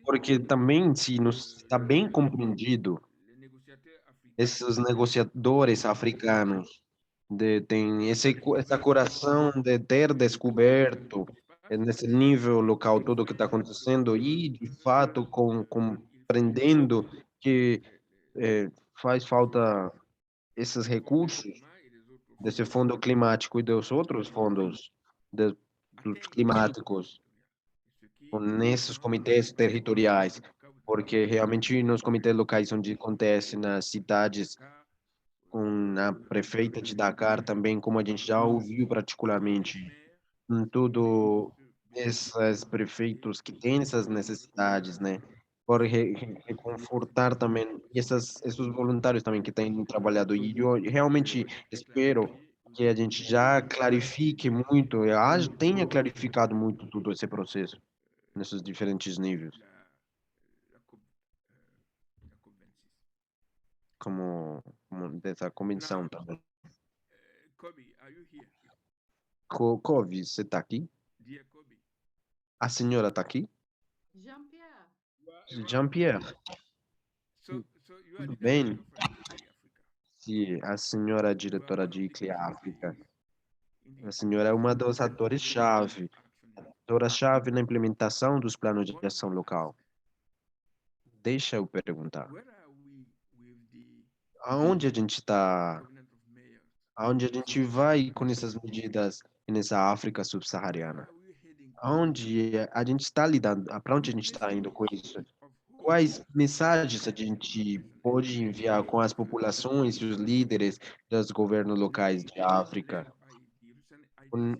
Porque também, se nos está bem compreendido, esses negociadores africanos têm esse coração de ter descoberto nesse nível local tudo o que está acontecendo e, de fato, compreendendo que faz falta esses recursos desse fundo climático e dos outros fundos dos climáticos nesses comitês territoriais, porque realmente nos comitês locais onde acontece nas cidades, com a prefeita de Dakar também, como a gente já ouviu particularmente, em tudo esses prefeitos que têm essas necessidades, né? Por reconfortar também esses voluntários também que têm trabalhado. E eu realmente espero que a gente já clarifique muito, tenha clarificado muito todo esse processo nesses diferentes níveis, como dessa convenção também. Kobe, você está aqui? A senhora está aqui? Jean-Pierre, tudo bem? Sim, a senhora é diretora de ICLEA África. A senhora é uma dos atores-chave, atora-chave na implementação dos planos de ação local. Deixa eu perguntar. Aonde a gente está? Aonde a gente vai com essas medidas nessa África subsaariana? Aonde a gente está lidando? Para onde a gente está indo com isso? Quais mensagens a gente pode enviar com as populações e os líderes dos governos locais de África? Com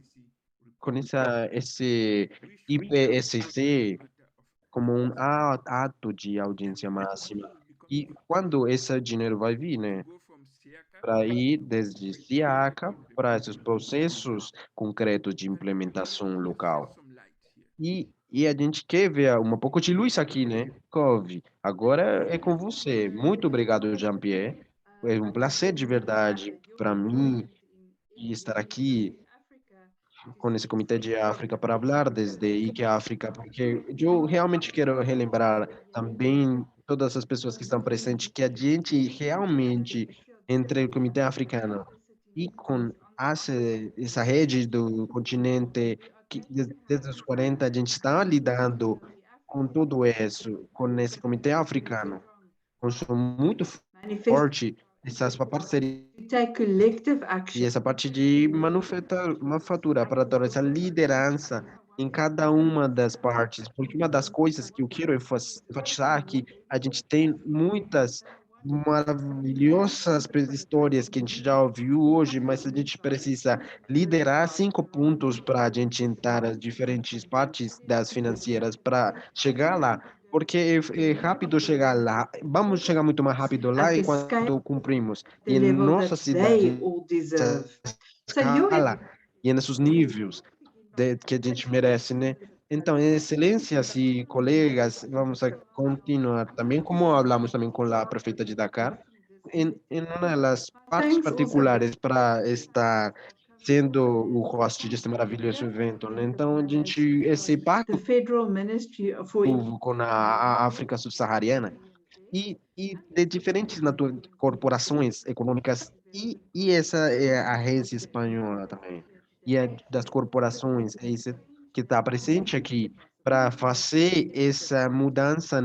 esse IPSC como um ato de audiência máxima. E quando esse dinheiro vai vir, né? Para ir desde SIACA para esses processos concretos de implementação local. E a gente quer ver um pouco de luz aqui, né? Cove, agora é com você. Muito obrigado, Jean-Pierre. É um prazer de verdade para mim estar aqui com esse Comitê de África para falar desde IKE África, porque eu realmente quero relembrar também todas as pessoas que estão presentes que a gente realmente, entre o Comitê Africano e com essa rede do continente, que desde os 40 a gente está lidando com tudo isso, com esse Comitê Africano, com muito forte essas parcerias e essa parte de manufatura para dar essa liderança em cada uma das partes, porque uma das coisas que eu quero enfatizar é que a gente tem muitas maravilhosas histórias que a gente já ouviu hoje, mas a gente precisa liderar 5 pontos para a gente entrar as diferentes partes das financeiras para chegar lá, porque é rápido chegar lá, vamos chegar muito mais rápido lá quando cumprimos. E em nossa cidade, escala e nesses níveis que a gente merece, né? Então, excelências e colegas, vamos a continuar também, como falamos também com a prefeita de Dakar, em uma das partes particulares para estar sendo o host desse maravilhoso evento, né? Então, a gente, esse pacto com a África subsaariana e de diferentes corporações econômicas, e essa é a rede espanhola também, e é das corporações, é isso que está presente aqui para fazer essa mudança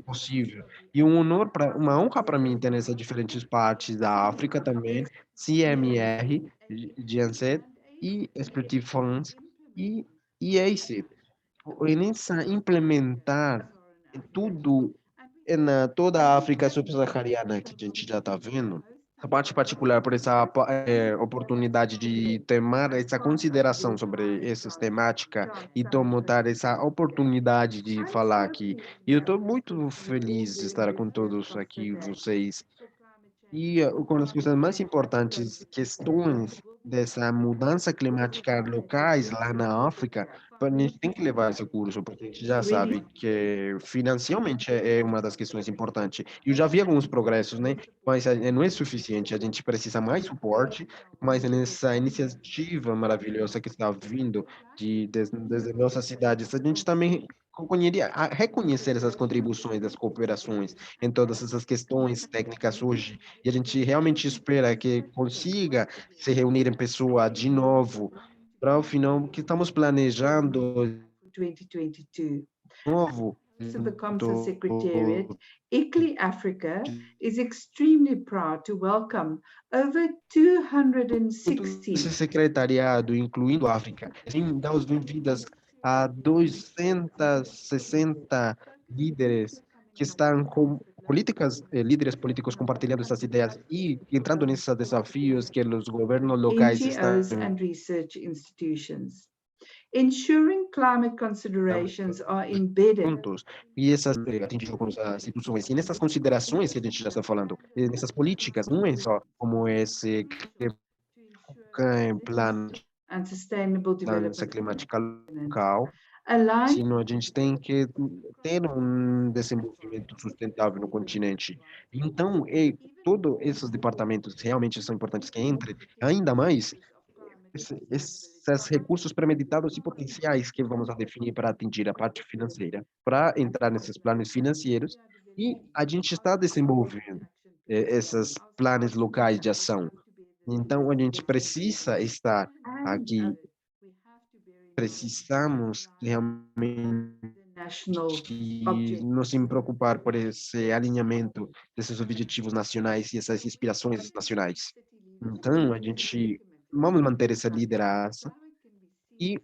possível. E uma honra para mim ter nessas diferentes partes da África também, CMR, GNZ e Expertise Funds, e, e é isso. E nessa implementar tudo na toda a África subsaariana que a gente já está vendo, a parte particular por essa oportunidade de tomar essa consideração sobre essa temática e tomar essa oportunidade de falar aqui. E eu estou muito feliz de estar com todos aqui, vocês. E uma das coisas mais importantes, questões dessa mudança climática locais lá na África, a gente tem que levar esse curso, porque a gente já sabe que financeiramente é uma das questões importantes. Eu já vi alguns progressos, né? Mas não é suficiente, a gente precisa mais suporte, mas nessa iniciativa maravilhosa que está vindo desde nossas cidades, a gente também reconhecer essas contribuições das cooperações em todas essas questões técnicas hoje, e a gente realmente espera que consiga se reunir em pessoa de novo para o final que estamos planejando 2022. novo To the Council Secretariat, ICLEI Africa is extremely proud to welcome over 260 esse secretariado, incluindo a África, sim, dá as bem-vindas a 260 líderes que estão com líderes políticos compartilhando essas ideias e entrando nesses desafios que os governos locais NGOs estão and research institutions. Ensuring climate considerations are embedded juntos, e essas atingindo com as instituições, e nessas considerações que a gente já está falando, e nessas políticas, não é só como esse plano de and sustainable mudança development, climática local, aligned senão a gente tem que ter um desenvolvimento sustentável no continente. Então, todos esses departamentos realmente são importantes que entrem, ainda mais esses recursos premeditados e potenciais que vamos a definir para atingir a parte financeira, para entrar nesses planos financeiros, e a gente está desenvolvendo esses planos locais de ação. Então, a gente precisa estar aqui, precisamos realmente national objectives. nos preocupar por esse alinhamento desses objetivos nacionais e essas inspirações nacionais. Então, a gente vamos manter essa liderança, e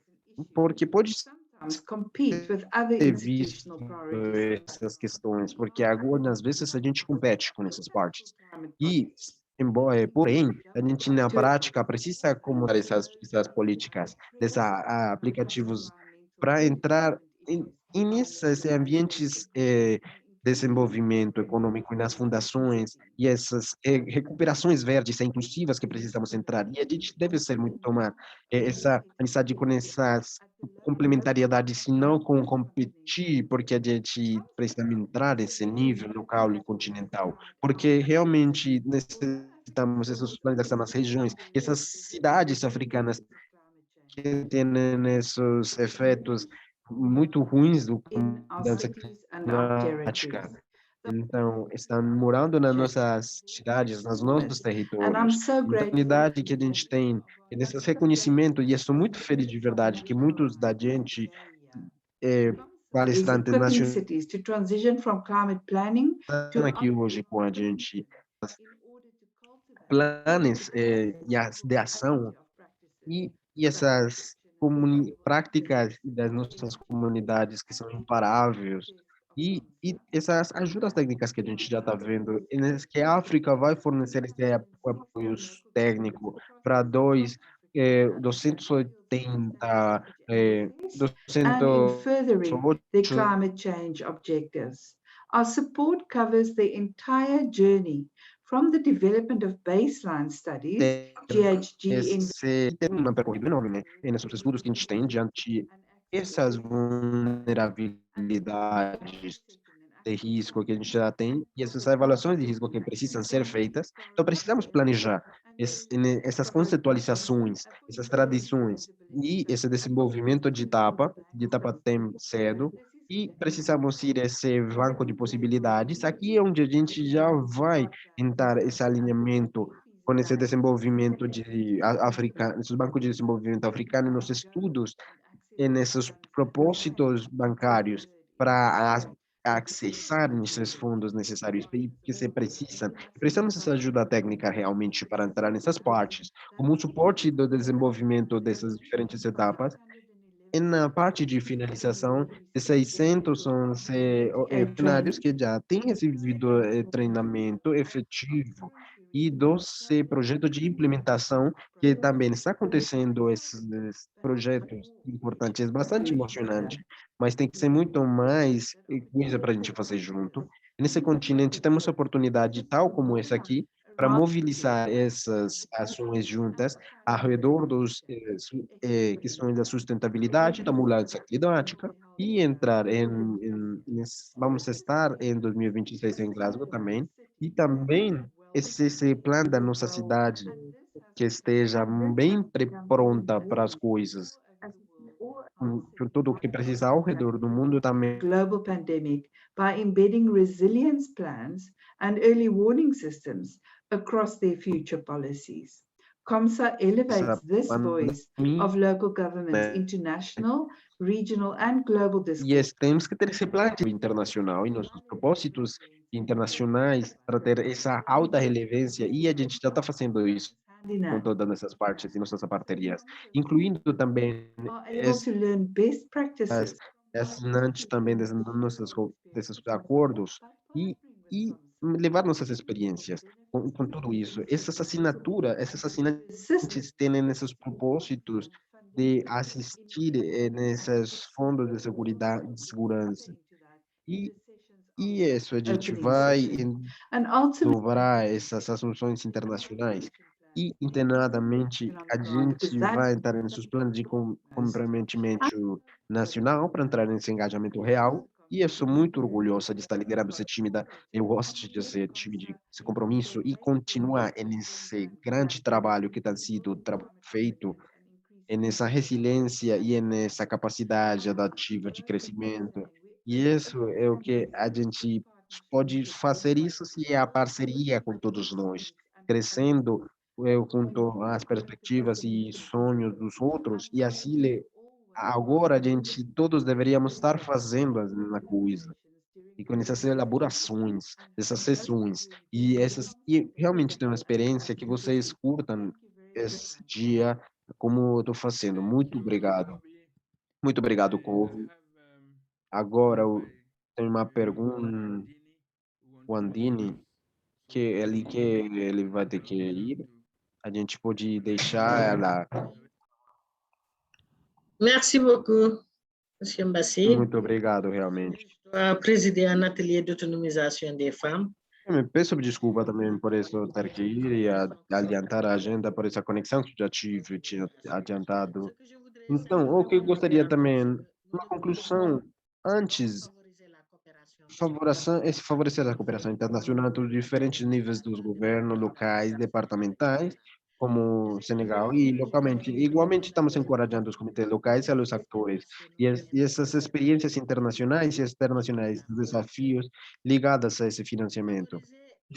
porque pode Sometimes compete with other ser visto institutional priorities. essas questões, porque algumas vezes a gente compete com essas partes. E, embora, porém, a gente na prática precisa acomodar essas políticas, desses aplicativos para entrar nesses ambientes desenvolvimento econômico e nas fundações e essas recuperações verdes e inclusivas que precisamos entrar. E a gente deve ser muito tomar essa amizade com essas complementariedades, e não com competir, porque a gente precisa entrar nesse nível local e continental, porque realmente necessitamos esses planos dessas regiões, essas cidades africanas que têm esses efeitos muito ruins do In our mudança cities and our climática. territories. Então, estão morando nas nossas cidades, nos nossos And I'm territórios. so Então, a grateful unidade que a gente tem, e nesse reconhecimento, e eu sou muito feliz de verdade que muitos da gente, is palestrantes equipping nacionais, cities to transition from climate planning estão aqui hoje com a gente, planos de ação e essas práticas das nossas comunidades que são imparáveis, e essas ajudas técnicas que a gente já está vendo, que a África vai fornecer esse apoio técnico para 280, and in 208 furthering their climate change objectives. Our support covers the entire journey from the development of baseline studies, GHG in esse tem uma percorrida enorme, né? E nesses estudos que a gente tem diante essas vulnerabilidades de risco que a gente já tem e essas avaliações de risco que precisam ser feitas. Então, precisamos planejar essas conceitualizações, essas tradições e esse desenvolvimento de etapa tem cedo, e precisamos ir a esse banco de possibilidades. Aqui é onde a gente já vai entrar esse alinhamento com esse desenvolvimento africano, esses bancos de desenvolvimento africano, nos estudos e nesses propósitos bancários para acessar esses fundos necessários que se precisam. Precisamos dessa ajuda técnica realmente para entrar nessas partes, como um suporte do desenvolvimento dessas diferentes etapas. E na parte de finalização, de 611 funcionários que já têm recebido treinamento efetivo e 12 projetos de implementação que também está acontecendo esses projetos importantes, bastante emocionante, mas tem que ser muito mais coisa para a gente fazer junto. Nesse continente temos oportunidade tal como essa aqui para mobilizar essas ações juntas ao redor dos questões da sustentabilidade, da mudança climática e entrar vamos estar em 2026 em Glasgow também, e também esse plano da nossa cidade que esteja bem pronta para as coisas, por tudo o que precisa ao redor do mundo também. Global pandemic by embedding resilience plans and early warning systems across their future policies. COMSA elevates this voice of local governments into national, regional and global discourse. E temos que ter esse plano internacional e nossos propósitos internacionais para ter essa alta relevância, e a gente já está fazendo isso com todas essas partes e nossas parcerias, incluindo também assinantes também desses acordos e levar nossas experiências com tudo isso. Essas assinantes têm esses propósitos de assistir nesses fundos de segurança. E isso, a gente vai dobrar essas assunções internacionais e, internamente, a gente vai entrar nesses planos de comprometimento nacional para entrar nesse engajamento real. E eu sou muito orgulhosa de estar liderando esse time eu gosto de ser time de esse compromisso e continuar nesse grande trabalho que está sendo feito, nessa resiliência e nessa capacidade adaptativa de crescimento. E isso é o que a gente pode fazer isso se é a parceria com todos nós, crescendo junto às perspectivas e sonhos dos outros, e assim agora a gente todos deveríamos estar fazendo a mesma coisa. E com essas elaborações, essas sessões, e realmente tem uma experiência que vocês curtam esse dia, como eu estou fazendo. Muito obrigado. Muito obrigado, Couve. Agora, eu tenho uma pergunta, o Andini, que ele vai ter que ir. A gente pode deixar ela. Merci beaucoup, Monsieur Mbassi. Muito obrigado, realmente. Presidir um ateliê de autonomização des femmes. Eu peço desculpa também por isso ter que ir e adiantar a agenda, por essa conexão que já tinha adiantado. Então, o que eu gostaria também, uma conclusão, antes, favorecer a cooperação internacional dos diferentes níveis dos governos locais, departamentais, como Senegal, e localmente. Igualmente, estamos encorajando os comitês locais e os atores, e essas experiências internacionais e internacionais, desafios ligados a esse financiamento,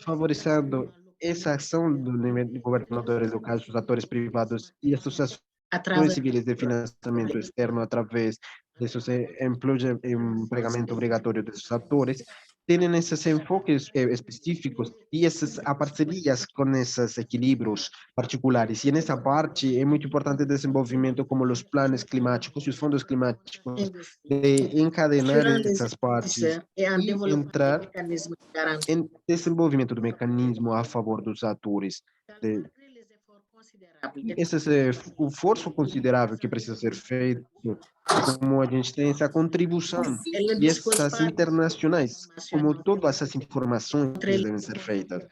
favorecendo essa ação dos governadores locais, dos atores privados e associações civis de financiamento externo através desses empregamento obrigatório desses atores, têm esses enfoques específicos e essas parcerias com esses equilíbrios particulares. E nessa parte é muito importante o desenvolvimento como os planos climáticos e os fundos climáticos, de encadenar essas partes e entrar em desenvolvimento do mecanismo a favor dos atores. Esse é o esforço considerável que precisa ser feito, como a gente tem essa contribuição e essas internacionais, como todas essas informações que devem ser feitas.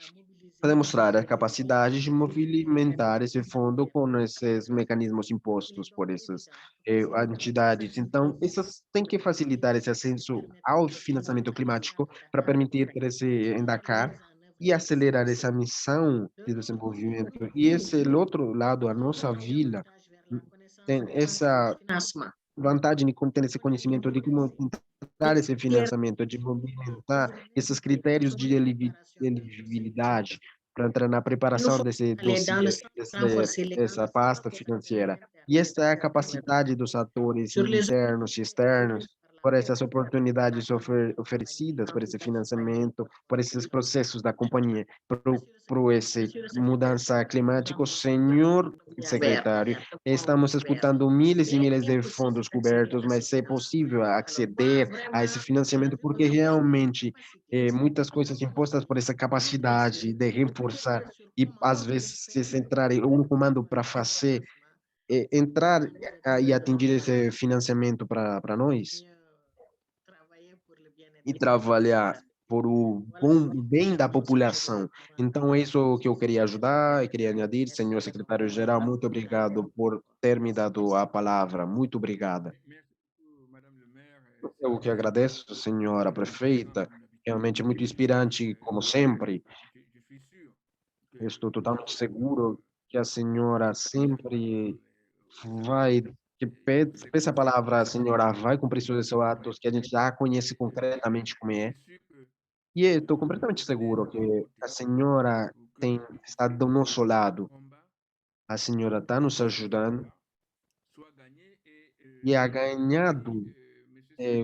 para demonstrar a capacidade de movimentar esse fundo com esses mecanismos impostos por essas entidades. Então, essas têm que facilitar esse acesso ao financiamento climático para permitir esse endacar e acelerar essa missão de desenvolvimento. E esse outro lado, a nossa vila, tem essa vantagem de ter esse conhecimento de como dar esse financiamento, de movimentar esses critérios de elegibilidade para entrar na preparação desse dossiê, dessa pasta financeira. E esta é a capacidade dos atores internos e externos por essas oportunidades oferecidas por esse financiamento, por esses processos da companhia, para essa mudança climática, senhor secretário. Estamos escutando milhares e milhares de fundos cobertos, mas é possível aceder a esse financiamento porque realmente muitas coisas impostas por essa capacidade de reforçar e às vezes se centrar em um comando para fazer entrar e atingir esse financiamento para nós e trabalhar por o bem da população. Então, é isso que eu queria ajudar e queria añadir. Senhor secretário-geral, muito obrigado por ter me dado a palavra. Muito obrigada. Eu que agradeço, senhora prefeita. Realmente muito inspirante, como sempre. Eu estou totalmente seguro que a senhora sempre vai, que essa palavra, a senhora vai cumprir seus atos, que a gente já conhece concretamente como é. E eu estou completamente seguro que a senhora está do nosso lado. A senhora está nos ajudando e a ganhado,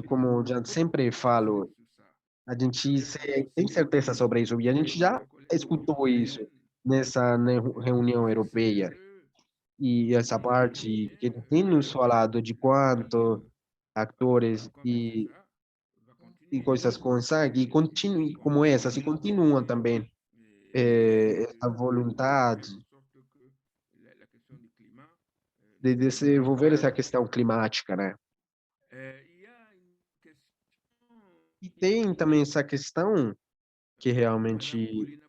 como eu já sempre falo, a gente tem certeza sobre isso e a gente já escutou isso nessa reunião europeia. E essa parte que tem nos falado de quanto atores e coisas conseguem, e continue como essa, se continuam também essa vontade de desenvolver essa questão climática, né? E tem também essa questão que realmente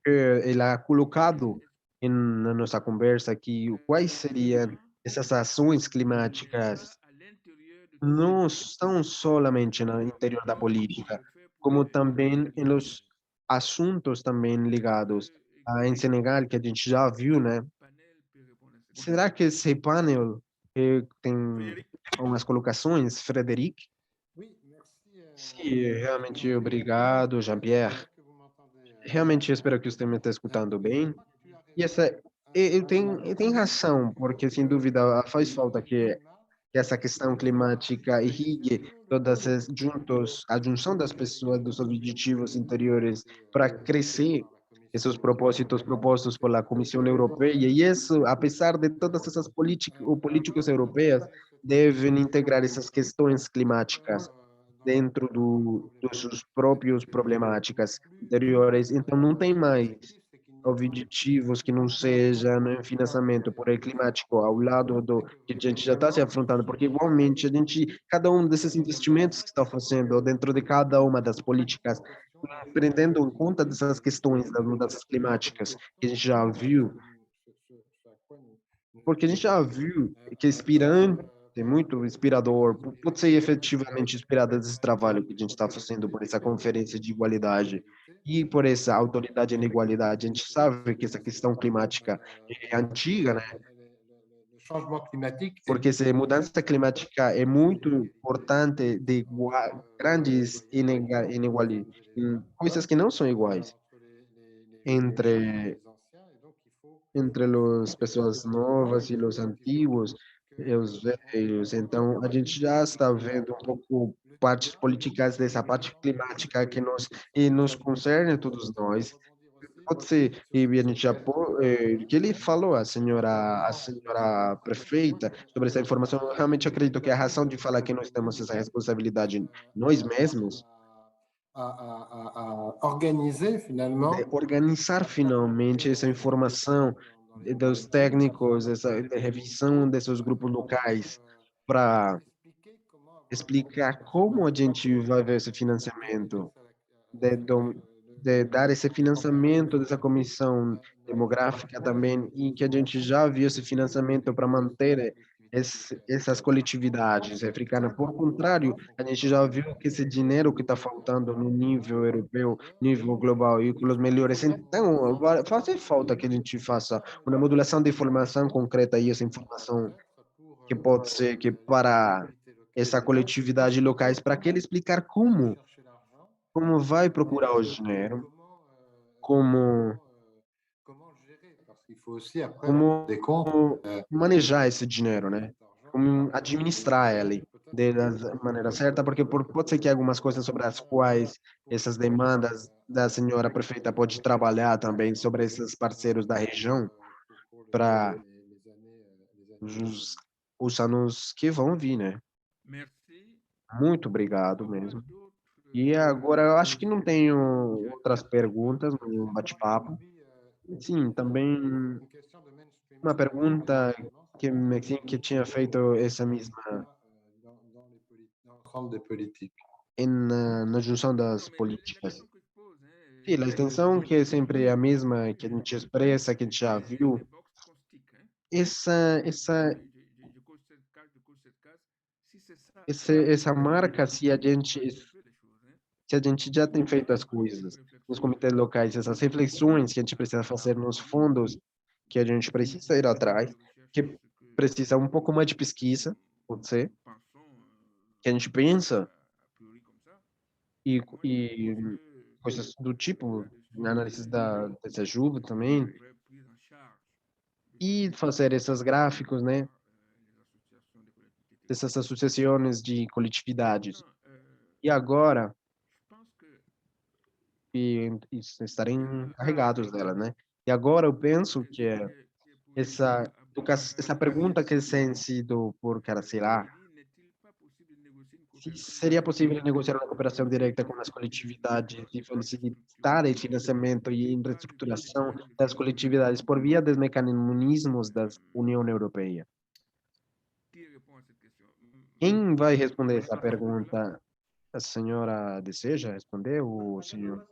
ela é colocado na nossa conversa aqui, quais seriam essas ações climáticas não são solamente no interior da política, como também nos assuntos também ligados em Senegal, que a gente já viu, né? Será que esse painel tem umas colocações, Frederic? Sim, realmente obrigado, Jean-Pierre. Realmente espero que você me esteja escutando bem. E eu tenho razão, porque sem dúvida faz falta que essa questão climática irrigue todas as juntos, a junção das pessoas dos objetivos interiores para crescer esses propósitos propostos pela Comissão Europeia. E isso, apesar de todas essas políticos europeus devem integrar essas questões climáticas dentro dos seus próprios problemáticas interiores. Então, não tem mais objetivos que não sejam financiamento por climático ao lado do que a gente já está se afrontando, porque igualmente a gente, cada um desses investimentos que está fazendo dentro de cada uma das políticas, prendendo em conta dessas questões das mudanças climáticas que a gente já viu, porque a gente já viu que é inspirante, é muito inspirador, pode ser efetivamente inspirado desse trabalho que a gente está fazendo por essa conferência de igualdade e por essa autoridade na igualdade. A gente sabe que essa questão climática é antiga, né? Porque essa mudança climática é muito importante de grandes inigualdades, coisas que não são iguais entre as pessoas novas e os antigos, e os velhos. Então, a gente já está vendo um pouco partes políticas dessa parte climática que nos concerne a todos nós. Pode ser, e a gente já que ele falou, a senhora prefeita, sobre essa informação, eu realmente acredito que a razão de falar que nós temos essa responsabilidade nós mesmos, de organizar finalmente essa informação dos técnicos, essa revisão desses grupos locais, para explicar como a gente vai ver esse financiamento de dar esse financiamento dessa comissão demográfica também, e que a gente já viu esse financiamento para manter essas coletividades africanas. Por contrário, a gente já viu que esse dinheiro que está faltando no nível europeu, nível global e com os melhores. Então, faz falta que a gente faça uma modulação de informação concreta e essa informação que pode ser que para essa coletividade locais, para que ele explicar como vai procurar o dinheiro, como manejar esse dinheiro, né? Como administrar ele da maneira certa, porque pode ser que algumas coisas sobre as quais essas demandas da senhora prefeita pode trabalhar também sobre esses parceiros da região para os anos que vão vir, né? Muito obrigado mesmo. E agora eu acho que não tenho outras perguntas no bate-papo. Sim, também uma pergunta que tinha feito essa mesma na junção das políticas. Sim, a extensão que é sempre a mesma que a gente expressa, que a gente já viu, essa marca, se a gente já tem feito as coisas nos comitês locais, essas reflexões que a gente precisa fazer nos fundos, que a gente precisa ir atrás, que precisa um pouco mais de pesquisa, pode ser, que a gente pensa e coisas do tipo, análise dessa chuva também, e fazer esses gráficos, né, dessas associações de coletividades. E agora, e estarem encarregados dela, né? E agora eu penso que essa pergunta que tem sido por, cara, sei lá, se seria possível negociar uma cooperação direta com as coletividades e facilitar o financiamento e reestruturação das coletividades por via dos mecanismos da União Europeia. Quem vai responder essa pergunta? A senhora deseja responder, ou o senhor?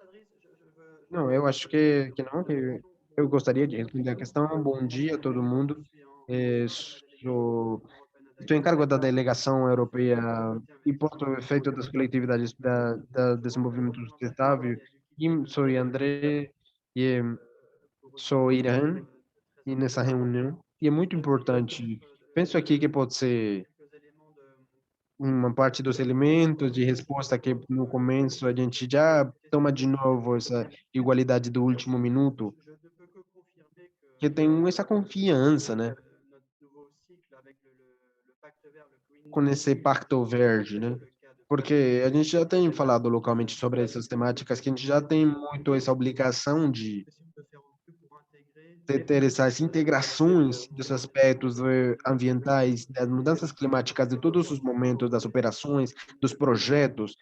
Não, eu acho que não, que eu gostaria de responder a questão. Bom dia a todo mundo. Estou em cargo da delegação europeia e porto efeito das coletividades da desenvolvimento sustentável. E sou André e sou Irã e nessa reunião. E é muito importante. Penso aqui que pode ser uma parte dos elementos de resposta que no começo a gente já toma de novo essa igualdade do último minuto, que tem essa confiança, né? Com esse pacto verde, né? Porque a gente já tem falado localmente sobre essas temáticas, que a gente já tem muito essa obrigação de ter essas integrações dos aspectos ambientais, das mudanças climáticas, de todos os momentos das operações, dos projetos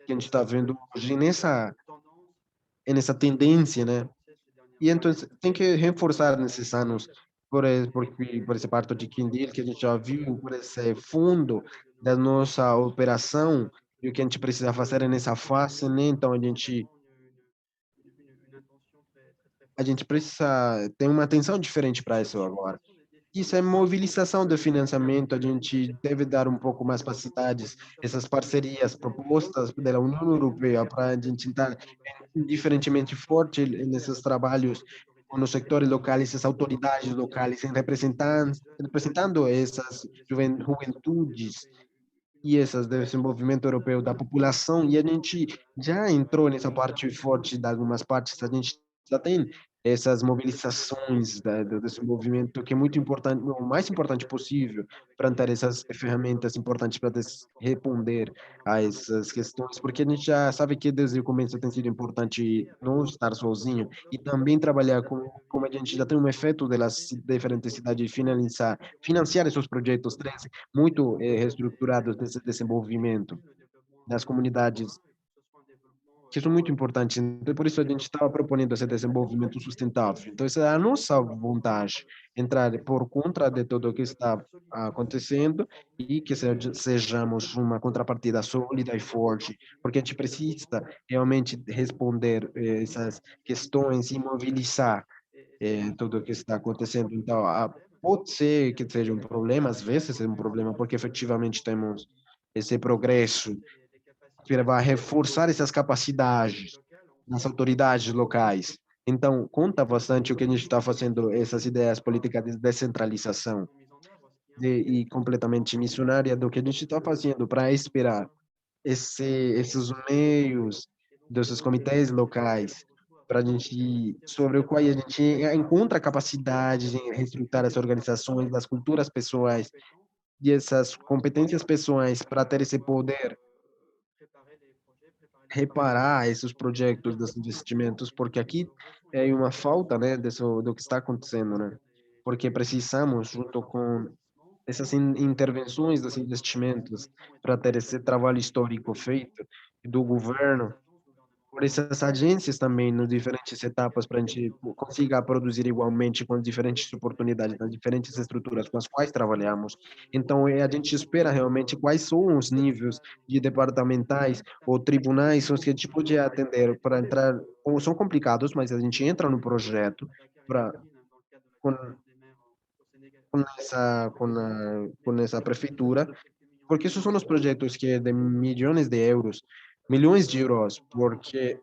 que a gente está vendo hoje nessa tendência, né? E então tem que reforçar nesses anos por esse parto de Quindil que a gente já viu, por esse fundo da nossa operação e o que a gente precisa fazer nessa fase, né? Então a gente precisa ter uma atenção diferente para isso agora. Isso é mobilização de financiamento, a gente deve dar um pouco mais facilidades, essas parcerias propostas pela União Europeia para a gente estar diferentemente forte nesses trabalhos nos setores locais, essas autoridades locais, representando essas juventudes e esses desenvolvimento europeu da população, e a gente já entrou nessa parte forte de algumas partes, a gente já tem essas mobilizações do desenvolvimento, que é muito importante, o mais importante possível, para ter essas ferramentas importantes para responder a essas questões, porque a gente já sabe que desde o começo tem sido importante não estar sozinho e também trabalhar como a gente já tem um efeito das diferentes cidades financiar esses projetos muito reestruturados desse desenvolvimento das comunidades que isso é muito importante. Então, por isso a gente estava propondo esse desenvolvimento sustentável. Então, essa é a nossa vontade, entrar por conta de tudo o que está acontecendo e que sejamos uma contrapartida sólida e forte, porque a gente precisa realmente responder essas questões e mobilizar tudo o que está acontecendo. Então, pode ser que seja um problema, às vezes é um problema, porque efetivamente temos esse progresso que vai reforçar essas capacidades nas autoridades locais. Então, conta bastante o que a gente está fazendo, essas ideias políticas de descentralização e completamente missionária do que a gente está fazendo para esperar esses meios desses comitês locais para a gente, sobre o qual a gente encontra capacidade de reestruturar as organizações, das culturas pessoais e essas competências pessoais para ter esse poder reparar esses projetos dos investimentos, porque aqui é uma falta, né, do que está acontecendo, né? Porque precisamos, junto com essas intervenções dos investimentos, para ter esse trabalho histórico feito do governo, por essas agências também, nas diferentes etapas, para a gente consiga produzir igualmente com as diferentes oportunidades, nas diferentes estruturas com as quais trabalhamos. Então, a gente espera realmente quais são os níveis de departamentais ou tribunais os que a gente pode atender para entrar, são complicados, mas a gente entra no projeto para com, com essa prefeitura, porque esses são os projetos que é de milhões de euros, milhões de euros, porque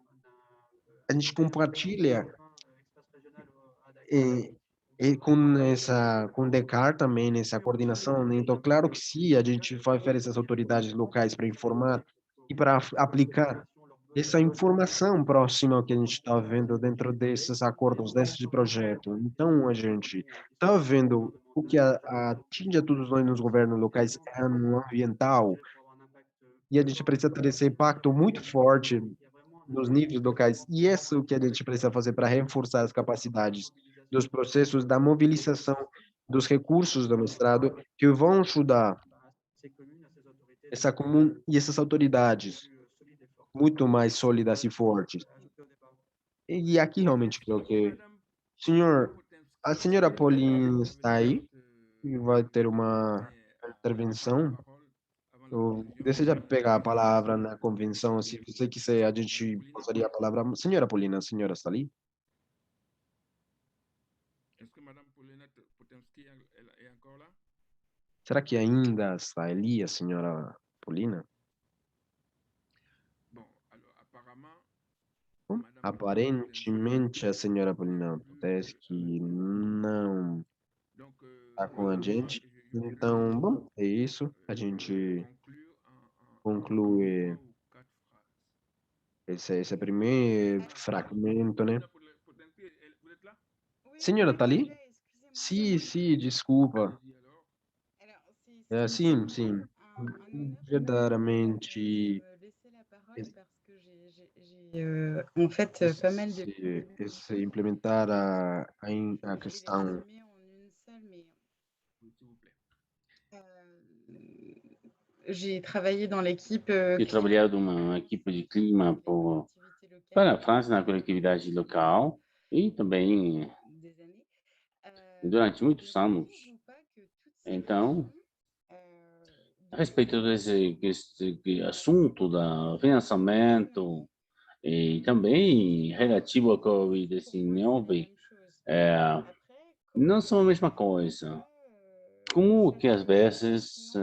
a gente compartilha e, com o DECAR também, nessa coordenação, né? Então, claro que sim, a gente vai ver essas autoridades locais para informar e para aplicar essa informação próxima que a gente está vendo dentro desses acordos, desse projeto. Então, a gente está vendo o que atinge a todos nós nos governos locais é no ambiental, e a gente precisa ter esse impacto muito forte nos níveis locais. E isso é o que a gente precisa fazer para reforçar as capacidades dos processos da mobilização dos recursos do mestrado que vão ajudar essa comum e essas autoridades muito mais sólidas e fortes. E aqui realmente creo que senhor, a senhora Pauline está aí e vai ter uma intervenção. Eu deseja pegar a palavra na convenção, se você quiser, a gente passaria a palavra. Senhora Paulina, a senhora está ali? Est-ce que Madame Paulinette Potemski est encore là? Será que ainda está ali a senhora Paulina? Bon, alors apparemment, Bom, aparentemente a senhora Paulina Potemski não donc, está com a gente. Então, bom, é isso. A gente conclui esse primeiro fragmento, né? vous êtes là? Senhora, está ali? Sim, sim, desculpa. Sim, sim. Verdadeiramente, En fait, pas mal de esse implementar a questão. Oui, s'il vous plaît. J'ai travaillé dans l'équipe Eu trabalhei numa equipe de clima para a França na coletividade local e também durante muitos anos. Então, a respeito desse assunto da financiamento e também relativo ao Covid-19, não são a mesma coisa. Como que às vezes,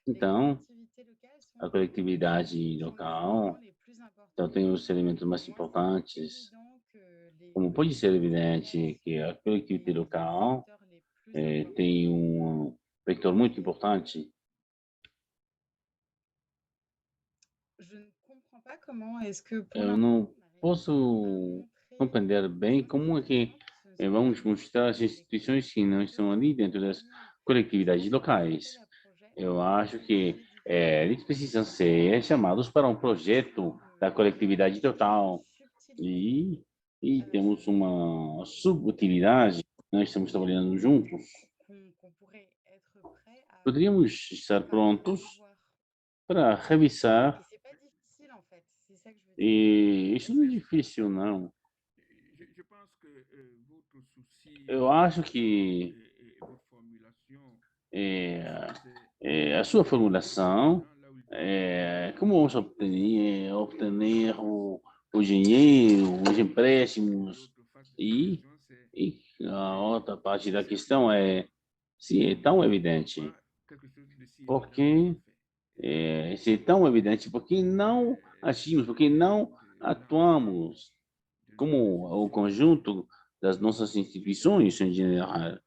então, a coletividade local, então tem os elementos mais importantes, como pode ser evidente que a coletividade local tem um vetor muito importante. Eu não posso compreender bem como é que vamos mostrar as instituições que não estão ali dentro das coletividades locais. Eu acho que eles precisam ser chamados para um projeto da coletividade total e temos uma subutilidade, nós estamos trabalhando juntos. Poderíamos estar prontos para revisar E isso não é difícil, não. Je pense que votre souci Eu acho que et votre formulation, a sua formulação é como vamos obter o dinheiro, os empréstimos e a outra parte da questão é se é tão evidente, quelque chose de si évident porque se é tão evidente, porque não agimos, porque não atuamos como o conjunto das nossas instituições em geral.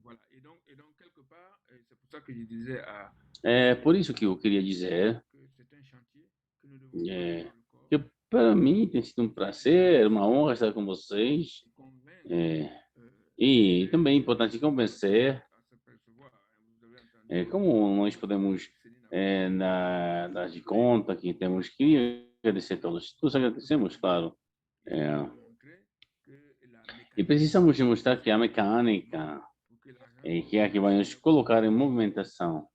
Voilà. Et donc quelque part, c'est pour ça que je disais à É por isso que eu queria dizer que c'est un chantier que nous devons mener é, dans le corps que para mim tem sido um prazer, uma honra estar com vocês. et convaincre E também é importante convencer à se percevoir. Vous avez entendu como nós podemos Céline dar de conta que temos que agradecer todos agradecemos, claro. montrer que la E mécanique precisamos demonstrar que a mecânica pour que l'argent que é a que vai nos colocar em movimentação.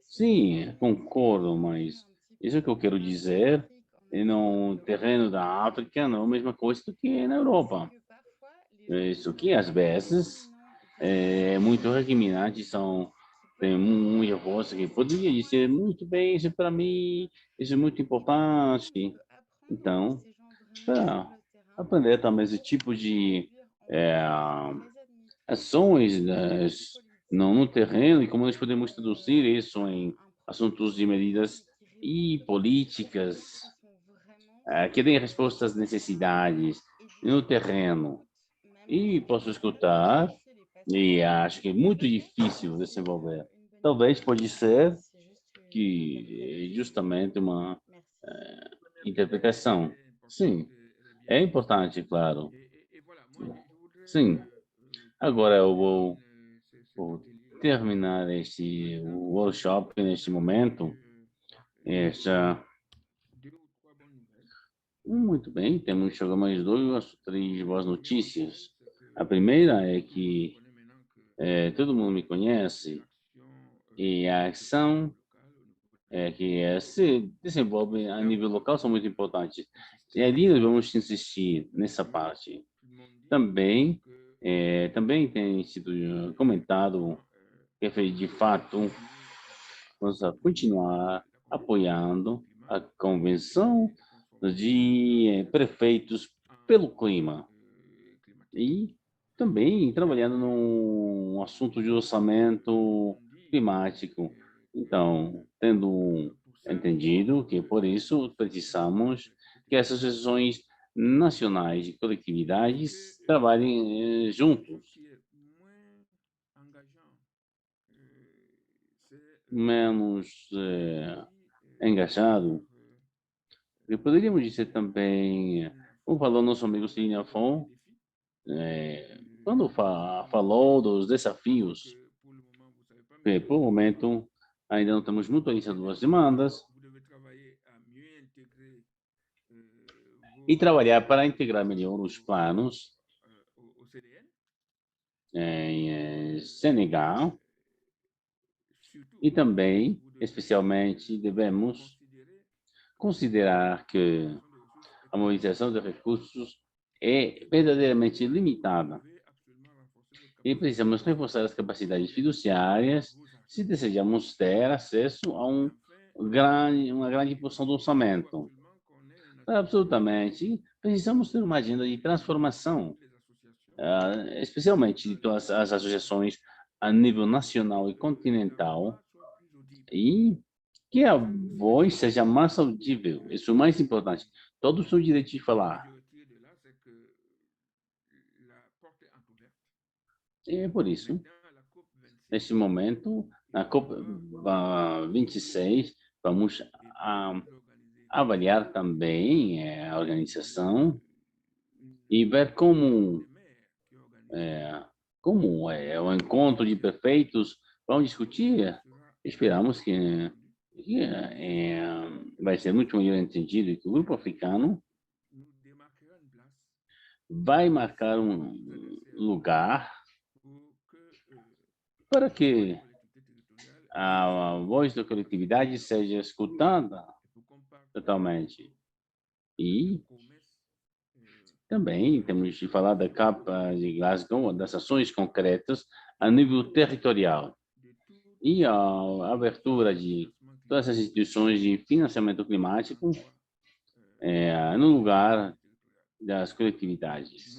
Sim, concordo, mas isso que eu quero dizer é no terreno da África não é a mesma coisa do que na Europa. Isso que às vezes é muito recriminante, tem muita voz que poderia dizer muito bem, isso para mim, isso é muito importante. Então, para aprender também esse tipo de ações no terreno e como nós podemos traduzir isso em assuntos de medidas e políticas que deem resposta às necessidades no terreno. E posso escutar, e acho que é muito difícil desenvolver. Talvez pode ser que justamente uma interpretação. Sim, é importante, claro. et voilà, moi je voudrais Sim. Agora eu vou cet atelier terminar este workshop neste momento. Essa, deux ou trois bonnes nouvelles. muito bem, temos chegado mais 2 ou 3 boas notícias. A primeira é que On connaît maintenant que todo mundo me conhece l'action e a ação locale au niveau que se desenvolve a nível local são muito importantes. E ali nós vamos insistir nessa parte. tout le monde dit Também, que também tem sido comentado que de fato vamos continuar apoiando a Convenção de Prefeitos pelo Clima e também trabalhando num assunto de orçamento climático. Então, tendo entendido que por isso precisamos que as associações nacionais de coletividades trabalhem juntos, moins engageant. C'est menos engajado. E poderíamos dizer também, como falou nosso amigo Cine Afon, quando falou dos desafios, que por momento ainda não temos mutualização das demandas, vous devez travailler à mieux intégrer e trabalhar para integrar melhor os planos au CDN, em Senegal surtout e também, especialmente, devemos considerar que a mobilização de recursos é verdadeiramente limitada e precisamos reforçar as capacidades fiduciárias se desejamos ter acesso a uma grande porção do orçamento. Absolutamente, precisamos ter uma agenda de transformação, especialmente de todas as associações a nível nacional e continental, e que a voz seja mais audível. Isso é o mais importante. Todos têm o direito de falar. E por isso, neste momento, na COP26, vamos avaliar também a organização e ver como é o encontro de prefeitos. Vamos discutir. Esperamos que vai ser muito melhor entendido e que o grupo africano vai marcar um lugar para que a voz da coletividade seja escutada totalmente. E também temos de falar da capa de Glasgow, das ações concretas a nível territorial e a abertura de todas as instituições de financiamento climático no lugar das coletividades.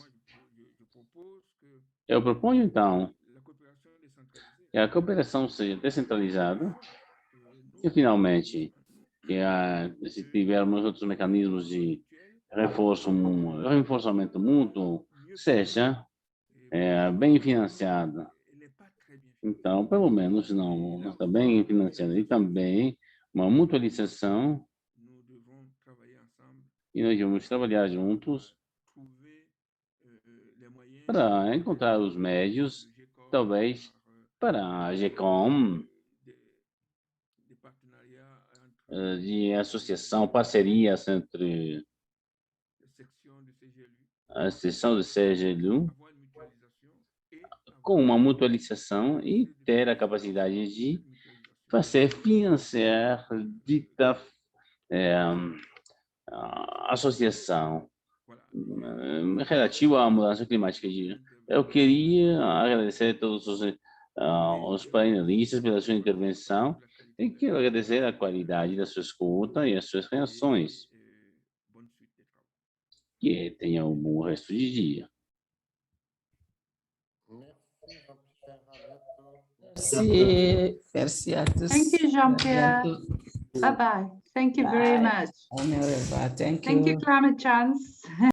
Eu proponho, então, que a cooperação seja descentralizada e, finalmente, se tivermos outros mecanismos de reforçamento mútuo, seja bem financiada. Então, pelo menos, não está bem financiada. E também uma mutualização, e nós vamos trabalhar juntos para encontrar os médios, talvez, para a GECOM, de associação, parcerias entre a seção do CGLU, com uma mutualização e ter a capacidade de fazer financiar dita associação relativa à mudança climática. Eu queria agradecer a todos os painelistas pela sua intervenção e quero agradecer a qualidade da sua escuta e as suas reações. Que tenha um bom resto de dia. Merci à tous. Thank you, Jean-Pierre. Bye-bye. Thank you very much. Au revoir. Thank you. Thank you, Climate Chance.